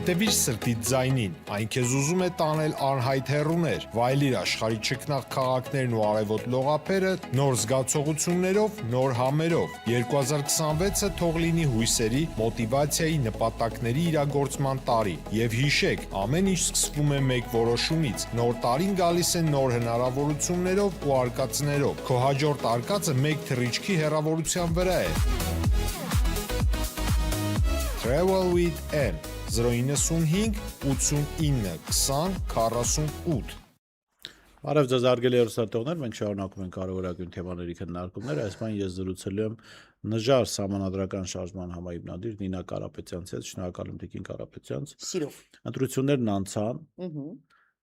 Հետևիր սրտիդ ձայնին, այն քեզ ուզում է տանել անհայտ հեռուներ, վայելիր աշխարհի չքնաղ քաղաքներն ու արևոտ լողափերը նոր զգացողություններով, նոր համերով։ 2026-ը թող լինի հույսերի, մոտիվացիայի, նպատակների իրագործման տարի։ Եվ հիշեք, ամեն ինչ սկսվում է մեկ որոշումից։ Նոր տարին գալիս է նոր հնարավորություններով ու արկածներով։ Քո հաջորդ արկածը մեկ թռիչքի հեռավորության վրա է։ Travel with M 095 89 20 48 Արև ձեզ արգելի հեռուստատողներ, մենք շարունակում ենք կարևորագույն թեմաների քննարկումները, այս բան ես զրուցելու եմ նժար սահմանադրական շարժման համահիմնադիր Նինա Կարապետյանց հետ, շնորհակալ եմ Տիկին Կարապետյանց։ Սիրով։ Ընտրություններն անցան,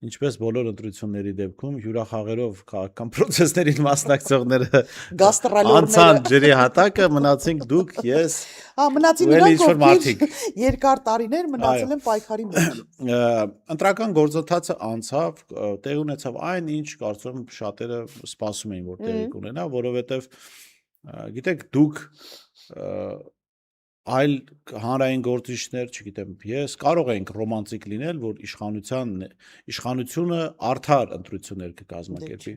ինչպես բոլոր ընտրությունների դեպքում հյուրախաղերով քաղաքական պրոցեսներին մասնակցողները անցան ջրի հատակը, մնացինք դուք, ես, մնացին իրանք երկար տարիներ մնացել են պայքարի մեջ։ Ընտրական գործընթացը անցավ, տեղի ունեցավ այն, ինչ կարծում եմ շատերը սպասում էին, որ տեղի կունենա, որովհետև գիտեք, դուք այլ հանրային գործիչներ, չգիտեմ, ես կարող ենք ռոմանտիկ լինել, որ իշխանությունը արդար ընտրություններ կկազմակերպի,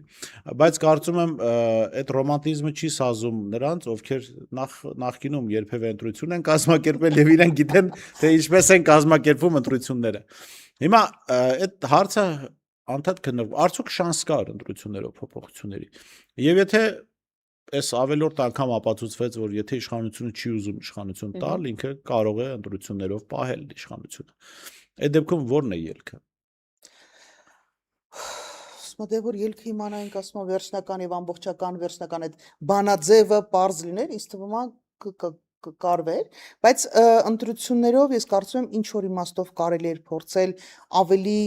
բայց կարծում եմ այդ ռոմանտիզմը չի սազում նրանց, ովքեր նախկինում երբևէ ընտրություն են կազմակերպել եւ իրենք գիտեն, թե ինչպես են կազմակերպվում ընտրությունները։ Հիմա այդ հարցը անդադ քննարկվում, արդյոք շանս կար ընտրություններով փոփոխությունների։ Եվ եթե Այս ավելորդ անգամ ապացուցվեց, որ եթե իշխանությունը չի ուզում իշխանություն տալ, ինքը կարող է ընտրություններով պահել իշխանությունը։ Այդ դեպքում ո՞րն է ելքը։ Դե որ ելքը իմանայինք, ասում եմ վերջնական եւ ամբողջական վերջնական այդ բանաձևը པարզ լիներ, ինձ թվում է կարվեր, բայց ընտրություններով ես կարծում եմ ինչ որ իմաստով կարելի էր փորձել ավելի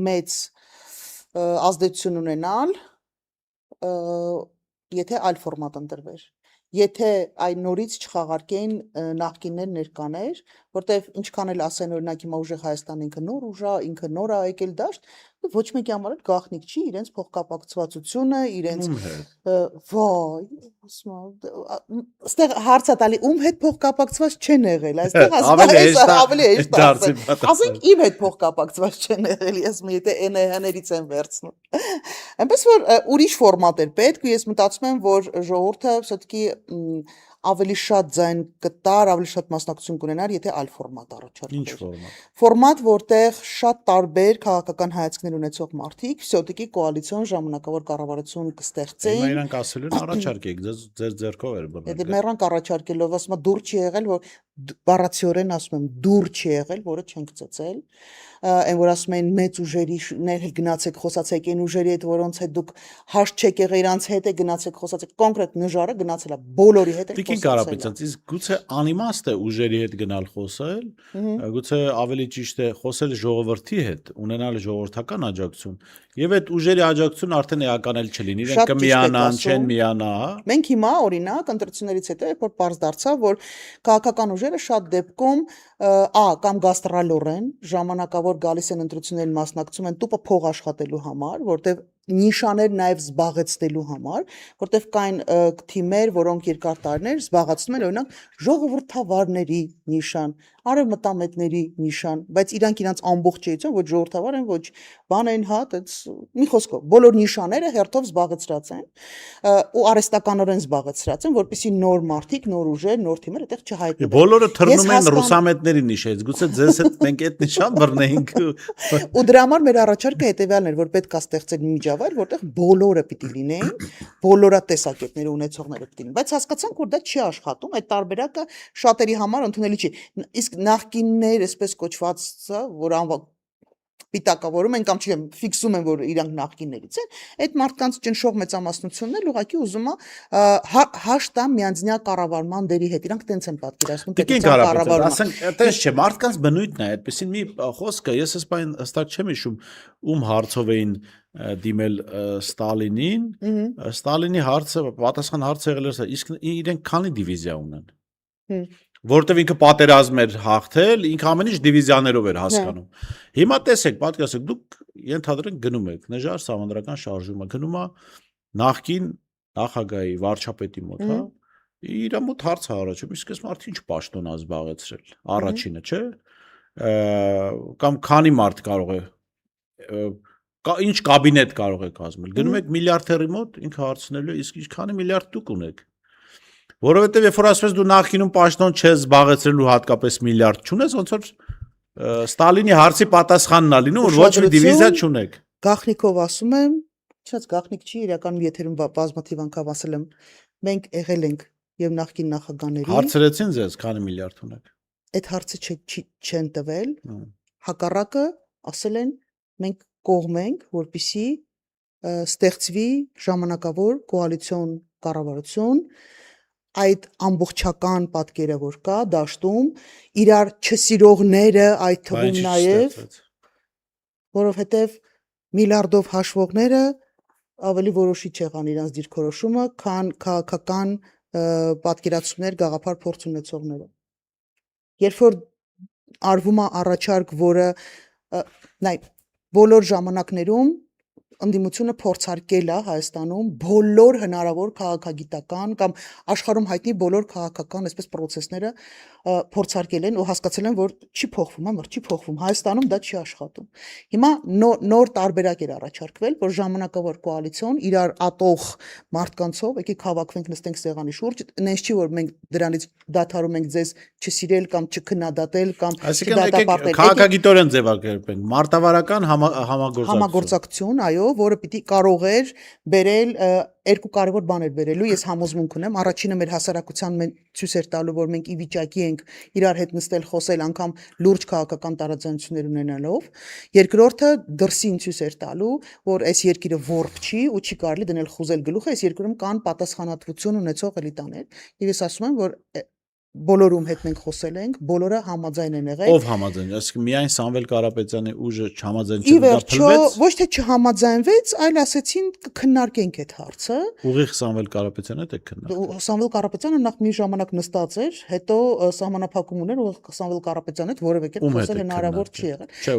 մեծ ազդեցություն ունենալ, եթե այլ ֆորմատ ընտրվեր, եթե այն նորից չխաղարկեին նախկիններ ներկաներ, որտեվ ինչքան էլ ասեն օրինակ հիմա ուժեղ Հայաստան ինքը նոր ուժ է, ինքը նոր է եկել դաշտ, ոչ մեկի համար էլ գաղտնիք չի իրենց փոխկապակցվածությունը, իրենց վայ, ասում եմ, այստեղ հարցը տալի ում հետ փոխկապակցված չեն եղել, այստեղ ավելի հեշտ ասել, ասենք իմ հետ փոխկապակցված չեն եղել, ես եթե NH-ներից եմ վերցնում, այնպես որ ուրիշ ֆորմատ էր պետք ու ես մտածում եմ, որ ժողովուրդը все-таки ավելի շատ ձայն կտար, ավելի շատ մասնակցություն կունենար, եթե այլ ֆորմատ առաջարկվեր։ Ինչ ֆորմատ։ Ֆորմատ, որտեղ շատ տարբեր քաղաքական հայացքներ ունեցող մարդիկ все-таки կոալիցիոն ժամանակավոր կառավարություն կստեղծեին։ Հիմա իրանք ասել են առաջարկեք, ձեր ձեռքով էր բռնել։ Եթե մեռանք առաջարկելով, ասում եմ դուր չի եղել, որ բառացիորեն ասում եմ դուր չի եղել, որը չենք ծծել։ Այն որ ասում են մեծ ուժերիներ հետ գնացեք, խոսացեք այն ուժերի հետ, որոնց հետ դուք հաշտ չեք եղել, իրանց հետ է գնացեք, խոսացեք, կոնկրետ նժարը գնացել է բոլորի հետ է Տիկին Կարապետյան, իսկ գուցե անիմաստ է ուժերի հետ գնալ խոսել, գուցե ավելի ճիշտ է խոսել ժողովրդի հետ, ունենալ ժողովրդական աջակցություն, եւ այդ ուժերի աջակցությունը արդեն էականել չլինի, իրենք կմիանան, չեն միանա, հա։ Մենք հիմա օրինակ ընտրություններից հետո երբ որ պարզ դարձավ, որ քաղաքական ուժերը շատ դեպքում կամ գաստրալորեն ժամանակավոր գալիս են ընտրություններին մասնակցում են տուպը փող աշխատելու համար, որտեղ նիշաներ նաև զբաղեցնելու համար, որտեղ կային թիմեր, որոնք երկար տարիներ զբաղացնում են օրինակ ժողովրդավարների նիշան, արևմտամետների նիշան, բայց իրանք իրանց ամբողջ էություն ոչ ժողովրդավար են, ոչ բան են, հա, մի խոսքով, բոլոր նիշաները հերթով զբաղեցրած են ու արհեստականորեն զբաղեցրած են, որպեսզի նոր մարդիկ, նոր ուժեր, նոր թիմեր այդտեղ չհայտնվեն։ Բոլորը թռնում են ռուսամետների նիշից, գուցե ձեզ հետ մենք այդ նիշան բռնեինք։ Ու դրա համար մեր առաջարկը հետևյալն էր, որ պետք է ստեղծել միջավայր, որտեղ բոլորը պիտի լինեին, բոլորատեսակետները ունեցողները պիտի լինեն, բայց հասկացանք, որ դա չի աշխատում, այդ տարբերակը շատերի համար ընդունելի չի։ Իսկ նախկիններ, այսպես կոչված, որ պիտակավորում են կամ չգիտեմ, ֆիքսում են, որ իրանք նախկիններից են, այդ մարդկանց ճնշող մեծամասնությունն էլ ուղղակի ուզում է հաշտա միանձնյա կառավարման դերի հետ, իրանք տենց են պատկերացնում պետության կառավարումը։ Ասենք, տես չէ, մարդկանց բնույթն է, այդպեսին մի խոսքը, ես այսպես հստակ չեմ հիշում, ում հարցով էին դիմել Ստալինին, Ստալինի հարցը, պատասխան հարցը եղել էր, իսկ իրենք քանի դիվիզիա ունեն։ որտեվ ինքը պատերազմ էր հաղթել, ինքը ամեն ինչ դիվիզիաներով էր հասկանում։ Հիմա տեսեք, պատկերացեք, դուք ենթադրենք գնում եք Նժար սահմանադրական շարժումը, գնում է նախկին նախագահի վարչապետի մոտ, հա։ Իր մոտ հարց է առաջում, իսկ այս մարդը ինչ պաշտոն է զբաղեցրել։ Առաջինը, չէ՞։ Կամ քանի մարդ կարող է ինչ կաբինետ կարող է կազմել։ Գնում եք միլիարդերի մոտ, ինքը հարցնելու է, իսկ ինչքանի միլիարդ դուք ունեք։ Որովհետև երբ որ ասես դու նախինում պաշտոն չես զբաղեցրելու հատկապես միլիարդ չունես, ոնց որ Ստալինի հարցի պատասխանն է լինում, որ ոչ մի դիվիզիա չունեք։ Գախնիկով ասում եմ, չած գախնիկ չի, իրականում եթերում բազմաթիվ անգամ ասել եմ, մենք եղել ենք եւ նախկին նախագահների։ Հարցրեցին ձեզ, քանի միլիարդ ունեք։ Այդ հարցը չեն տվել։ Հակառակը ասել են, մենք կողմ ենք, որպեսզի ստեղծվի ժամանակավոր կոալիցիոն կառավարություն, այդ ամբողջական պատկերը որ կա դաշտում, իրար չսիրողները այդ թվում նաև, որովհետև միլիարդով հաշվողները ավելի որոշիչ եղան իրանց դիրքորոշումը, քան քաղաքական պատկերացումներ գաղափար փորձ ունեցողները։ Երբ որ արվում է առաջարկ, որը բոլոր ժամանակներում ընդդիմությունը փորձարկել է Հայաստանում բոլոր հնարավոր քաղաքագիտական կամ աշխարհում հայտնի բոլոր քաղաքական այսպես process-ները փորձարկել են ու հասկացել են, որ չի փոխվում, ամր չի փոխվում, Հայաստանում դա չի աշխատում։ Հիմա նոր տարբերակ էր առաջարկվել, որ ժամանակավոր կոալիցիոն իրար ատող մարդկանցով, եկեք հավաքվենք, նստենք սեղանի շուրջ, նենց չի որ մենք դրանից դադարում ենք ձեզ չսիրել կամ չքննադատել կամ չդատապարտել։ Քաղաքագիտորեն ձևակերպենք, մարտավարական համագործակցություն, այո, որը պիտի կարող էր բերել երկու կարևոր բաներ բերելու, ես համոզմունք ունեմ, առաջինը մեր հասարակության ցույց էր տալու, որ մենք ի վիճակի ենք իրար հետ նստել, խոսել, անգամ լուրջ քաղաքական տարաձայնություններ ունենալով, երկրորդը դրսին ցույց էր տալու, որ այս երկիրը ворփ չի ու չի կարելի դնել խուզել գլուխը, այս երկրում կան պատասխանատվություն ունեցող էլիտաներ, եւ ես ասում եմ, որ բոլորում հետ մենք խոսել ենք, բոլորը համաձայն են եղել։ Ով համաձայն, այսինքն միայն Սամվել Կարապետյանի ուժը չհամաձայն չդափլվեց։ Ոչ թե չհամաձայնվեց, այլ ասեցին կքննարկենք այդ հարցը։ Ուղիղ Սամվել Կարապետյանը դե քննարկել։ Սամվել Կարապետյանը նախ մի ժամանակ նստած էր, հետո սահմանափակում ուներ, ու Սամվել Կարապետյանը հետ որևէ կերպ խոսել հնարավոր չի եղել։ Չէ,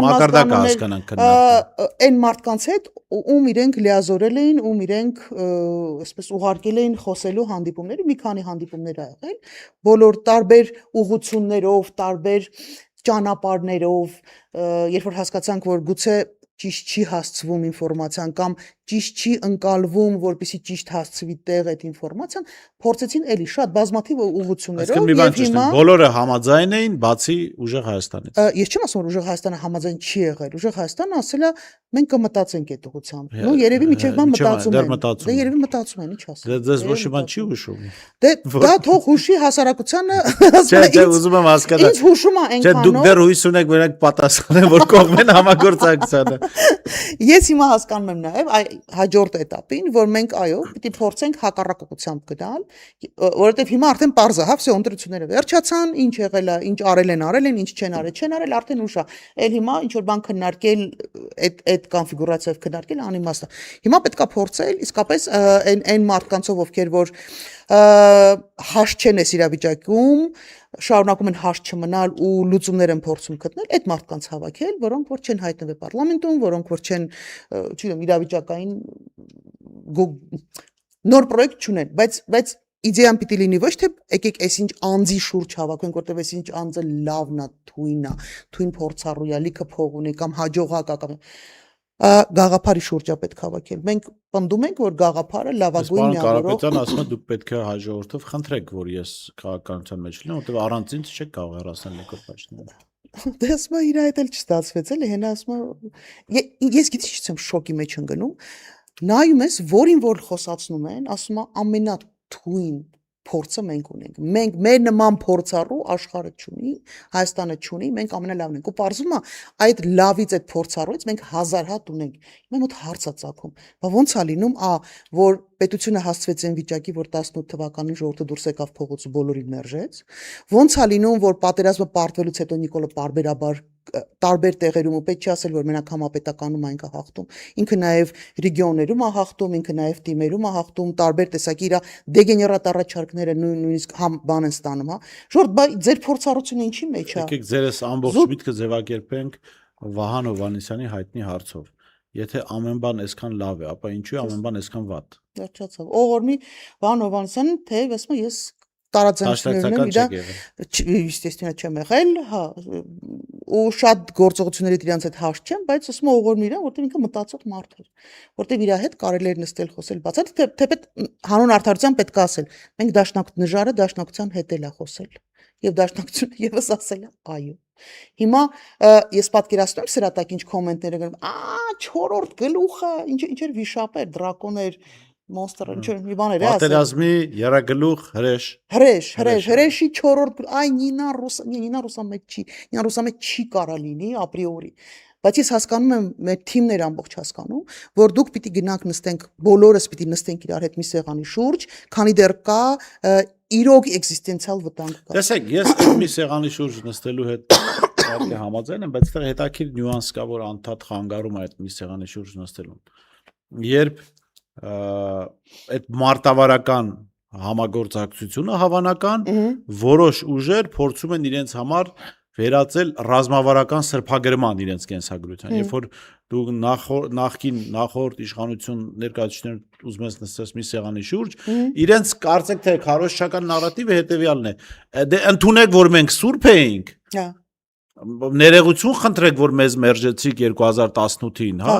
մակարդակը հասկանանք քննարկել։ Այն մարդկանց հետ, ում իրենք լիազորել էին, ում իրենք այսպես ուղարկել էին խոսելու հանդիպումների, մի քանի հանդիպումներ ա եղել, բոլոր տարբեր ուղղություններով, տարբեր ճանապարհներով, երբ որ հասկացանք, որ գուցե ճիշտ չի հասցվում ինֆորմացիան կամ ճիշտ չի ընկալվում, որպեսզի ճիշտ հասցվի տեղ այդ ինֆորմացիան, փորձեցին էլի շատ բազմաթիվ ուղղություններով եւ հիմա բոլորը համաձայն էին, բացի Ուժեղ Հայաստանից։ Ես չեմ ասում, որ Ուժեղ Հայաստանը համաձայն չի եղել։ Ուժեղ Հայաստանը ասել է, մենք կմտածենք այդ ուղղությամբ։ Ну, երևի միջև բան մտածում են։ Դե երևի մտածում են, ինչ ասեմ։ Դե ձեզ ոչ մի բան չի հուշում։ Դե դա թող հուշի հասարակությանը։ Չէ, ուզում եմ հասկանալ։ Ինչ հուշում է այնքանով։ Չէ, դուք դեռ հույս ունեք, որ նրանք պատասխանեն, որ կողմեն համագործակցությանը։ Ես հիմա հասկանում եմ նաև հաջորդ этаպին, որ մենք այո, պիտի փորձենք հակառակությամբ գնալ, որովհետև հիմա արդեն པարզ է, հա, վсё ընտրությունները վերջացան, ինչ եղել է, ինչ արել են, ինչ չեն արել, արդեն ուշ է։ Էլ հիմա ինչ որ բան քննարկել, այդ կոնֆիգուրացիայով քննարկել անիմաստ է։ Հիմա պետքա փորձել իսկապես այն մարդկանցով, ովքեր որ հաշ չեն այս իրավիճակում, շարունակում են հաշ չմնալ ու լուծումներ են փորձում գտնել, այդ մարդկանց հավաքել, որոնք որ չեն հայտնվել պարլամենտում, որոնք որ չեն, չգիտեմ, իրավիճակային նոր պրոյեկտ չունեն, բայց իդեան պիտի լինի ոչ թե եկեք այսինչ անձի շուրջ հավաքենք, որտեղ այսինչ անձը լավն է, թույն փորձառու է, լիքը փող ունի կամ հաջողակ է կամ գաղափարի շուրջ է պետք հավաքել։ Մենք պնդում ենք, որ գաղափարը լավագույն միավորող։ Կարապետյան ասում է դուք պետք է հաջորդով խնդրեք, որ ես քաղաքականության մեջ լինեմ, որտեղ առանց ինձ չեք կարող հեռացնել եկող պաշտոնը։ Դե ասում է իր այդ էլ չստացվեց, էլի հենա ասում է ես գիտի չեմ շոկի մեջ ընկնում։ Նայում ես, որին որ խոսացնում են, ասում է ամենաթույն փորձը մենք ունենք։ Մենք մեր նման փորձառու աշխարհը չունի, Հայաստանը չունի, մենք ամենալավն ենք։ Ու պարզվում է այդ լավից այդ փորձառուից մենք 1000 հատ ունենք։ Հիմա մոտ հարց է ծագում։ Բա ո՞նց է լինում, որ պետությունը հասցվեց այն վիճակի, որ 18 թվականին ժողովուրդը դուրս եկավ փողոց ու բոլորին մերժեց։ Ո՞նց է լինում, որ պատերազմը պարտվելուց հետո Նիկոլը պարբերաբար տարբեր տեղերում ու պետք չի ասել, որ մենակ համապետականում այնքա հաղթում։ Ինքը նաև ռեգիոններում է հաղթում, ինքը նաև թիմերում է հաղթում, տարբեր տեսակի իր դեգեներատ առաջարկները նույնիսկ բան են ստանում, հա։ Ժորդ, բայ ձեր փորձառությունը ինչի մեջ է։ Եկեք ձերս ամբողջ միտքը ձևակերպենք Վահան Հովհաննիսյանի հայտնի հարցով։ Եթե ամեն բան այսքան լավ է, ապա ինչու է ամեն բան այսքան վատ։ Վերջացավ։ Օղորմի Վահան Հովհաննիսյանը թեև ասում ես տարածություններն եմ իրա естественно չեմ եղել, հա, ու շատ գործողությունների դրանց հետ հաշտ չեմ, բայց ասում եմ Օղորմի իրան, որտեղ ինքը մտածող մարդ էր, որտեղ իր հետ կարելի էր նստել խոսել բացատ, թեպետ հանուն արդարության պետք է ասել, մենք դաշնակցության դաշնակցության հետ էլ է խոսել, եւ դաշնակցությունը եւս ասել է այո։ Հիմա ես պատկերացնում եմ սրատակ ինչ կոմենտներ են գնում, 4-րդ գլուխը, ինչ էր վիշապեր, դրակոներ, մոնստր, ինչ էր մի բաներ է ասել։ Պատերազմի երագլուխ հրեշ։ Հրեշի 4-րդ, այ Նինա Ռուսամետ չի կարա լինի ապրիորի։ Բայց ես հասկանում եմ, մեր թիմն էր ամբողջ հասկանում, որ դուք պիտի գնանք նստենք, բոլորս պիտի նստենք իրար հետ մի սեղանի շուրջ, քանի դեռ կա իրոք էքզիստենցիալ վտանգ կա։ Տեսեք, ես մի սեղանի շուրջ նստելու հետ իհարկե համաձայն եմ, բայց այդտեղ հետաքրքիր նյուանս կա, որ անդադ խանգարում է այդ մի սեղանի շուրջ նստելուն։ Երբ այդ մարտավարական համագործակցությունը հավանական որոշ ուժեր փորձում են իրենց համար վերածել ռազմավարական սրբագրման իրենց կենսագրության, երբ որ դու նախորդ իշխանություն ներկայացուցիչներ ուզում ես նստես մի սեղանի շուրջ, իրենց կարծեք թե քարոզչական նարատիվը հետևյալն է. դե ընդունեք, որ մենք սուրբ էինք, ներողություն խնդրեք, որ մեզ մերժեցիք 2018-ին, հա,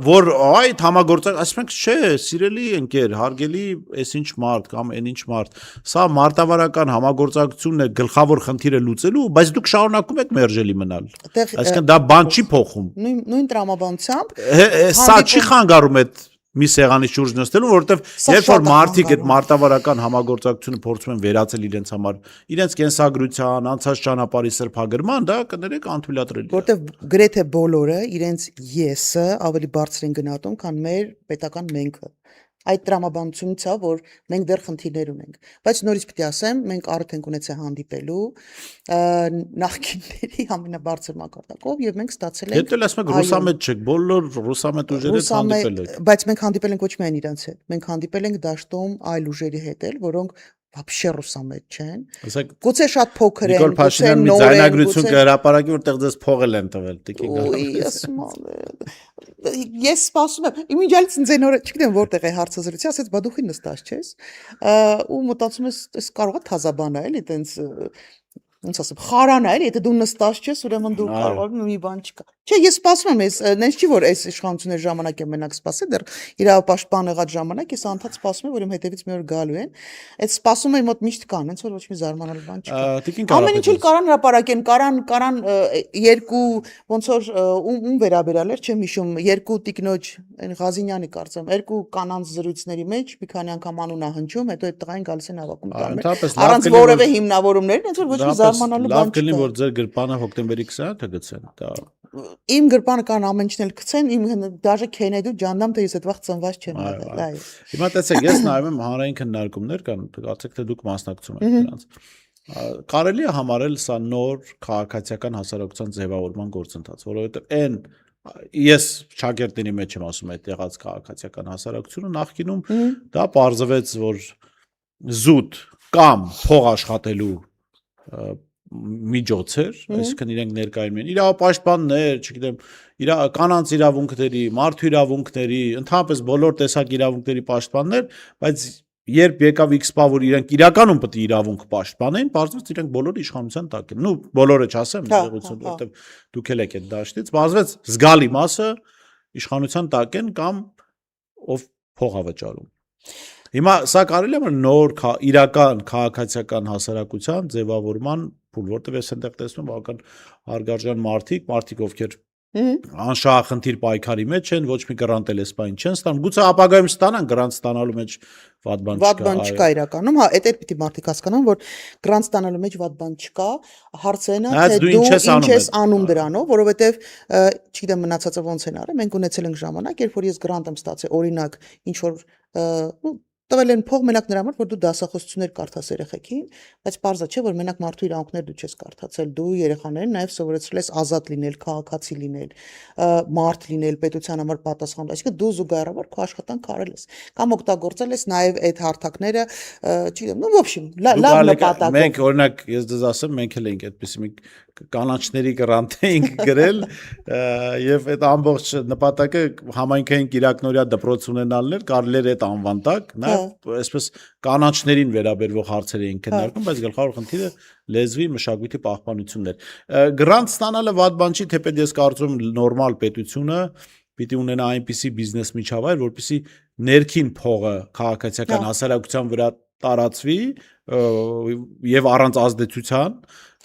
որ այդ համագործակ, ասում ենք, չէ, սիրելի ընկեր, հարգելի այսինչ մարդ կամ այնինչ մարդ, սա մարտավարական համագործակցությունն է գլխավոր խնդիրը լուծելու, բայց դուք շարունակում եք մերժելի մնալ։ Այսինքն դա բան չի փոխում։ Նույն տրամաբանությամբ սա չի խանգարում այդ մի սեղանի շուրջ նստելու, որովհետև երբ որ մարդիկ այդ մարտավարական համագործակցությունը փորձում են վերածել իրենց համար, իրենց կենսագրության, անցած ճանապարհի սրբագրման, դա կներեք անթույլատրելի է։ Որտեվ գրեթե բոլորը իրենց եսը ավելի բարձր են գնահատում, քան մեր պետական մենքը։ Այդ տրամաբանությունից է, որ մենք դեռ խնդիրներ ունենք, բայց նորից պիտի ասեմ, մենք առիթ ենք ունեցել հանդիպելու նախկինների ամենաբարձր մակարդակով եւ մենք ստացել ենք։ Հետո ասում եք ռուսամետ չեք, բոլոր ռուսամետ ուժերը հանդիպել եք։ Բայց մենք հանդիպել ենք ոչ միայն իրանց հետ, մենք հանդիպել ենք դաշտում այլ ուժերի հետ էլ, որոնք вообще ռուսամետ չեն։ Գուցե շատ փոքր են, գուցե նոր են, ձայնագրություն կհրապարակի, որտեղ ձեզ փողել են տվել, տիկին Ես սպասում եմ, իմիջիալից ինձ նոր, չգիտեմ որտեղ է հարցազրույցի, ասեց բա դու խի նստած չես, ու մտածում ես կարող է թազաբան է, էլի տենց ոնց ասեմ, խարան է, էլի, եթե դու նստած չես, ուրեմն դու կարող ես մի բան չկա։ Չէ, ես սպասում եմ, նենց չի որ այս իշխանությունների ժամանակ եմ մենակ սպասել, դեռ իրավապաշտպան եղած ժամանակ ես անդադ սպասում եմ, որ իմ հետևից մի օր գալու են։ Այդ սպասումը իմ մոտ միշտ կան, հենց որ ոչ մի զարմանալի բան չկա։ Ամեն ինչ էլ կարան հրապարակեն, կարան երկու ոնց որ ում վերաբերալ էր, չեմ հիշում, երկու տիկնոջ այն Ղազինյանի կարծեմ, երկու կանանց զրույցների մեջ մի քանի անգամ անունա հնչում, հետո այդ տղային գալիս են հավաքում տալու։ Առանց որևէ հիմնավորումներ, հենց որ ոչ մի զարմանալի բան չկա։ Լավ կլինի, որ ձեր գրպանը հոկտեմբերի 20-ը գցեն, դա Իմ գրպանը կան ամեն ինչն էլ գցեն, իմ դաժե Քենեդու ջանդամ թե ես այդ վաղ ծնված չեմ եղել, այո։ Հիմա տեսեք, ես նայում եմ հանրային քննարկումներ կան, կարծեք թե դուք մասնակցում եք դրանց։ Կարելի է համարել սա նոր քաղաքացիական հասարակության ձևավորման գործընթաց, որովհետև այն ես շագերտների մեջ եմ ասում այդ եղած քաղաքացիական հասարակությունը նախկինում դա պարզվեց, որ զուտ կամ փող աշխատելու միջոցեր, այսինքն իրենք ներկայանում են իրավապաշտպաններ, չգիտեմ, կանանց իրավունքների, մարդու իրավունքների, ընդհանրապես բոլոր տեսակ իրավունքների պաշտպաններ, բայց երբ եկավ X-պա, որ իրենք իրականում պետք է իրավունք պաշտպանեն, բարձրաց իրենք բոլորը իշխանության տակ են։ Նու բոլորը չասեմ, որովհետև դուք եք այդ դաշտից, բարձրաց զգալի մասը իշխանության տակ են կամ ով փող է վճարում։ Հիմա սա կարելի է նոր իրական քաղաքացիական հասարակության ձևավորման փուլ, որտեղ ես այնտեղ տեսնում բավական հարգարժան մարդիկ, ովքեր անշահախնդիր պայքարի մեջ են, ոչ մի գրանտ էլ էսպայն չեն ստանում, գուցե ապագայում ստանան, գրանտ ստանալու մեջ վատ բան չկա իրականում, հա, այդ պիտի մարդիկ հասկանան, որ գրանտ ստանալու մեջ վատ բան չկա, հարցը նա թե դու ինչ ես անում դրանով, որովհետև չգիտեմ մնացածը ոնց են արել, մենք ունեցել ենք ժամանակ, երբ որ ես գրանտ եմ ստացել, օրինակ, ինչ որ տվել են փող մենակ նրա համար, որ դու դասախոսություններ կարդաս երեխեքին, բայց պարզա չէ, որ մենակ մարդու իրավունքներ դու չես կարդացել, դու երեխաներին նաև սովորեցրել ես ազատ լինել, քաղաքացի լինել, մարդ լինել, պետության համար պատասխանատու, այսինքն դու զուգահեռաբար քո աշխատանքը արել ես, կամ օգտագործել ես նաև այդ հարթակները, չգիտեմ, ну, в общем, լավ նպատակով։ Մենք օրինակ, ես դες ասեմ, մենք էլ ենք այդպեսի մի կանաչների գրանտ էինք գրել եւ այդ ամբողջ նպատակը համայնքային կիրակնորյա դպրոց ունենալն էր, կարելի էր այդ անվան տակ նաեւ այսպես կանաչներին վերաբերող հարցեր էին քննարկում, բայց գլխավոր խնդիրը լեզվի մշակույթի պահպանությունն էր։ Գրանտ ստանալը վատ բան չի, թեպետ ես կարծում եմ նորմալ պետությունը պիտի ունենա այնպիսի բիզնես միջավայր, որպեսզի ներքին փողը քաղաքացիական հասարակության վրա տարածվի եւ առանց ազդեցության,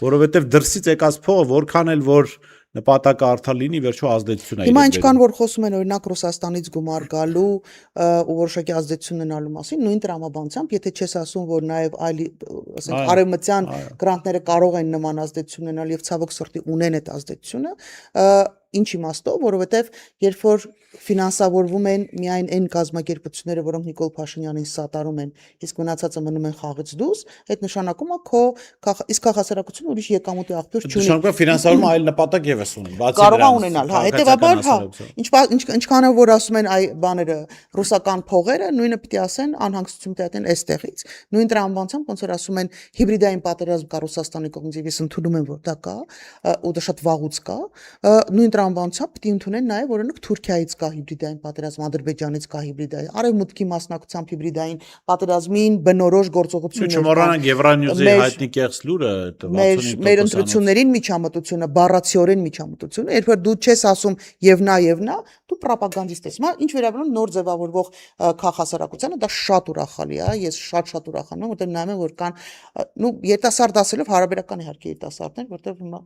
որովհետեւ դրսից եկած փողը որքան էլ որ նպատակը արդար լինի, վերջո ազդեցություն է։ Հիմա ինչքան որ խոսում են օրինակ Ռուսաստանից գումար գալու ու որոշակի ազդեցություն ունենալու մասին, նույն տրամաբանությամբ, եթե չես ասում, որ նաև այլ, ասենք, արևմտյան գրանտները կարող են նման ազդեցություն ունենալ եւ ցավոք սրտի ունեն այդ ազդեցությունը, ինչ իմաստով, որովհետեւ երբ որ ֆինանսավորվում են միայն այն կազմակերպությունները, որոնք Նիկոլ Փաշինյանին սատարում են, իսկ մնացածը մնում են խաղից դուրս, այդ նշանակում է քո իսկ քաղաքասարակությունը ուրիշ եկամուտի աղբյուր չունի։ Նշանակում է ֆինանսավորումը այլ նպատակ եւս ունի, բացի կարող է ունենալ, հա, հետեւաբար, հա, ինչքան որ ասում են այ բաները ռուսական փողերը, նույնը պիտի ասեն անհանգստություն տատեն այստեղից։ Նույն տրամաբանությամբ ոնց որ ասում են հիբրիդային պատերազմ կա Ռուսաստանի կողմից, ես ընդունում եմ, որ դա կա, ու դա շատ վաղուց կա, նույն տրամաբանությամբ պիտի ընդունեն նաև օրինակ Թուրքիայից կա հիբրիդային պատերազմ, Ադրբեջանից կա հիբրիդային, արևմուտքի մասնակցությամբ հիբրիդային պատերազմին բնորոշ գործողություններ կան։ Չմոռանանք Եվրանյուզի հայտնի կեղծ լուրը, մեր ընտրություններին միջամտությունը, բառացիորեն միջամտությունը, երբ որ դու չես ասում եւ նա, դու պրոպագանդիստ ես։ Հիմա ինչ վերաբերում նոր ձևավորվող քաղաքասարակությանը, դա շատ ուրախալի է, ես շատ ուրախանում եմ, որտեղ նայում եմ, որ կան, ну, երիտասարդ ասելով հարաբերական իհարկե երիտասարդներ, որտեղ հիմա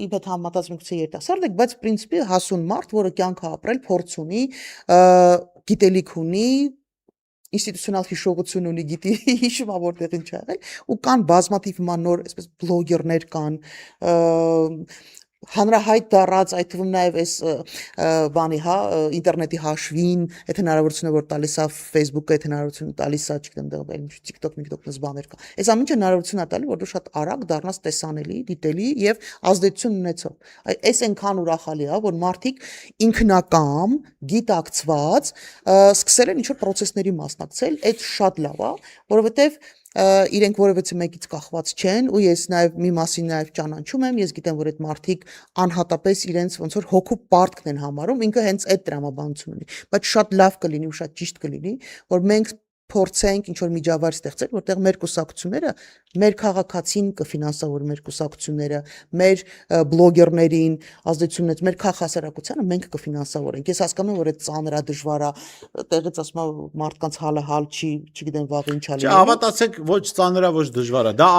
իբր համատած մենք երիտասարդ եք, բայց պրինցիպի հասուն մարդ, որը կյանք է ապրել, փորձ ունի, գիտելիք ունի, ինստիտուցիոնալ հիշողություն ունի, գիտի հիշում ա որտեղ ինչ ա եղել, ու կան բազմաթիվ հիմա նոր այսպես բլոգերներ կան, հանրահայտ դառած, այդ թվում նաև այս բանի, հա, ինտերնետի հաշվին, այդ հնարավորությունը որ տալիս է Facebook-ը, այդ հնարավորությունը տալիս է, չգիտեմ, դեռ TikTok-ս բաներ կա։ Այս ամենը հնարավորություն է տալի, որ դու շատ արագ դառնաս տեսանելի, դիտելի եւ ազդեցություն ունեցող։ Այս այնքան ուրախալի է, որ մարդիկ ինքնակամ, գիտակցված, սկսել են ինչ-որ process-ների մասնակցել, այդ շատ լավ է, որովհետեւ իրենք որևէ մեկից կախված չեն ու ես նաև մի մասին նաև ճանաչում եմ, ես գիտեմ, որ այդ մարդիկ անհատապես իրենց ոնց որ հոգու պարտքն են համարում, ինքը հենց այդ տրամաբանություն ունի, բայց շատ լավ կլինի ու շատ ճիշտ կլինի, որ մենք փորձենք ինչ որ միջավայր ստեղծել, որտեղ մեր կուսակցությունները, մեր քաղաքացին կֆինանսավորի մեր կուսակցությունները, մեր բլոգերներին, ազդեցությունից մեր քաղաքասարակությանը մենք կֆինանսավորենք։ Ես հասկանում եմ, որ այդ ծանր է, դժվար է, տեղից ասում եմ մարդկանց հալը հալ չի, չգիտեմ վաղ ինչ ալի։ Հավատացեք, ոչ ծանր է, ոչ դժվար է։ Դա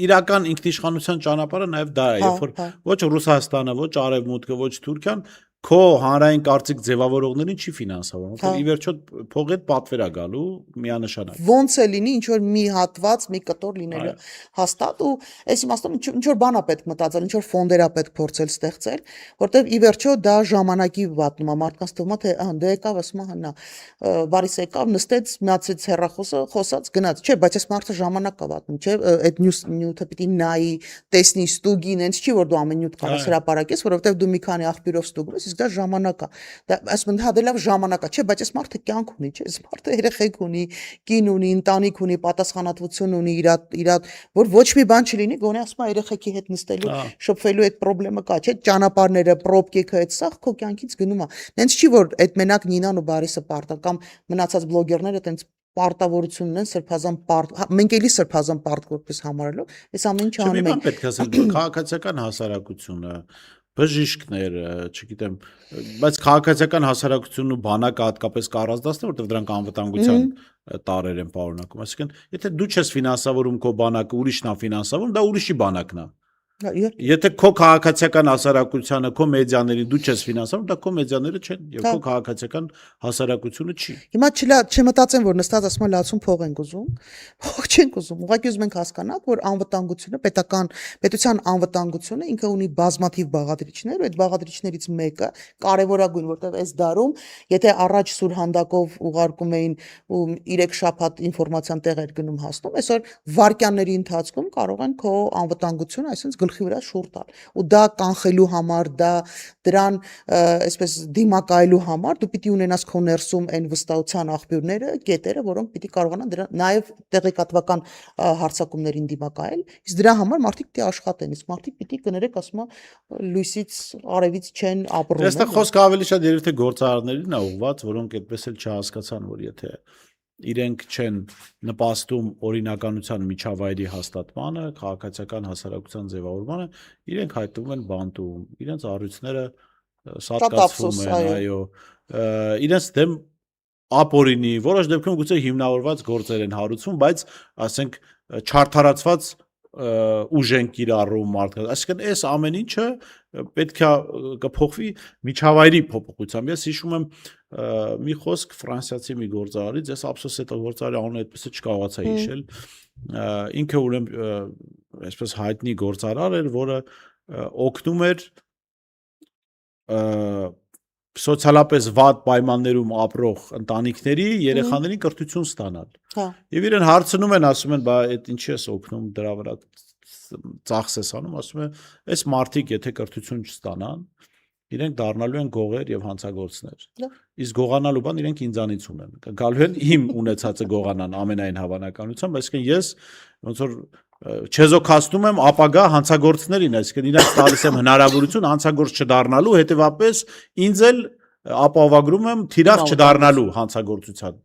իրական ինքնիշխանության ճանապարհը նաև դա է, երբ որ ոչ Ռուսաստանը, ոչ Արևմուտքը, ոչ Թուրքիան քո հանրային կարծիք ձևավորողներին չի ֆինանսավորում, որովհետև ի վերջո փողը պատվեր է գալու միանշանակ։ Ոնց է լինի ինչ որ մի հատված, մի կտոր լինելը հաստատ ու այս իմաստով ինչ որ բան է պետք մտածել, ինչ որ ֆոնդեր է պետք փորձել ստեղծել, որովհետև ի վերջո դա ժամանակի վատնում է, մարդկանց թվում է թե դե եկավ, ասում է հնա, բարիս եկավ, նստեց, միացեց հեռախոսը, խոսած, գնաց, չէ, բայց այս մարդը ժամանակ կա վատնում, չէ, այդ նյութը պիտի նայի, տեսնի, ստուգի, ինձ չի որ դու ամեն նյութ կարաս հրապարակես, որովհետև դու մի քանի աղբյուրով ստուգում ես, դա ժամանակ է։ Դա ասում են, հա դե լավ ժամանակ է, չէ, բայց այս մարդը կյանք ունի, չէ, այս մարդը երեխեք ունի, կին ունի, ընտանիք ունի, պատասխանատվություն ունի, իր որ ոչ մի բան չլինի, գոնե ասում է երեխեքի հետ նստելու, շփվելու այդ խնդրեմը կա, չէ, ճանապարհները, պրոբկեքը, այդ սա քո կյանքից գնում է։ Նենց չի որ այդ մենակ Նինան ու Բարիսը պարտա կամ մնացած բլոգերները տենց պարտավորություն ունեն սրբազան պարտ, մենք էլի սրբազան պարտ որպես համարելով, այս ամեն ինչը անում ենք։ Պետք է ասել, քաղաքացիական հասարակությունը բժիշկներ, չգիտեմ, բայց քաղաքացիական հասարակությունն ու բանակը հատկապես կառազդացն է, որտեղ դրանք անվտանգության տարեր են պարունակում։ Այսինքն, եթե դու չես ֆինանսավորում քո բանակը, ուրիշն է ֆինանսավորում, դա ուրիշի բանակն է։ Եթե քո քաղաքացիական հասարակությանը, քո մեդիաներին դու չես ֆինանսավորում, դա քո մեդիաները չեն եւ քո քաղաքացիական հասարակությունը չի։ Հիմա չմտածեմ, որ նստած ասում են լացում փող ենք ուզում, փող չենք ուզում, ուղղակի ուզում ենք հասկանալ, որ անվտանգությունը, պետության անվտանգությունը ինքը ունի բազմաթիվ բաղադրիչներ, ու այդ բաղադրիչներից մեկը կարևորագույն, որտեղ այս դարում, եթե առաջ սուրհանդակով ուղարկում էին ու 3 շաբաթ ինֆորմացիան տեղ էր գնում հասնում, այսօր վարկյանների ընթացքում կարող են քո անվտանգությունը այսպես գլխի վրա շուռ տալ, ու դա կանխելու համար, դրան այսպես դիմակայելու համար դու պիտի ունենաս քո ներսում այն վստահության աղբյուրները, կետերը, որոնք պիտի կարողանան դրա նաև տեղեկատվական հարձակումներին դիմակայել, իսկ դրա համար մարդիկ պիտի աշխատեն, իսկ մարդիկ պիտի կներեք, ասում եմ, լույսից արևից չեն ապրում։ Այստեղ խոսքը ավելի շատ երբ թե գործարարներին է ուղղված, որոնք այդպես էլ չհասկացան, որ եթե իրենք չեն նպաստում օրինականության միջավայրի հաստատմանը, քաղաքացիական հասարակության ձևավորմանը, իրենք հայտնվում են բանտում, իրենց առույցները սատկացվում են, այո, իրենց դեմ ապօրինի, որոշ դեպքում գուցե հիմնավորված գործեր են հարուցվում, բայց ասենք չարթարացված ուժ են կիրառում մարդկանց, այսինքն այս ամեն ինչը պետք է կփոխվի միջավայրի փոփոխությամբ։ Ես հիշում եմ մի խոսք ֆրանսիացի մի գործարարից, ես ափսոս այդ գործարարի անունը այդպես չկարողացա հիշել, ինքը ուրեմն այսպես հայտնի գործարար էր, որը օգնում էր սոցիալապես վատ պայմաններում ապրող ընտանիքների երեխաներին կրթություն ստանալ։ Եվ իրեն հարցնում են, ասում են, բա այդ ինչի ես օգնում, դրա վրա ծախս ես անում, ասում են, այս մարդիկ եթե կրթություն չստանան, իրենք դառնալու են գողեր եւ հանցագործներ։ Իսկ գողանալու բան իրենք ինձանից ունեն։ Գալու են իմ ունեցածը գողանան ամենայն հավանականությամբ, այսինքն ես ոնց որ չեզոքացնում եմ ապագա հանցագործներին, այսինքն իրանք տալիս եմ հնարավորություն հանցագործ չդառնալու, հետեւապես ինձ էլ ապահովագրում եմ թիրախ չդառնալու հանցագործության։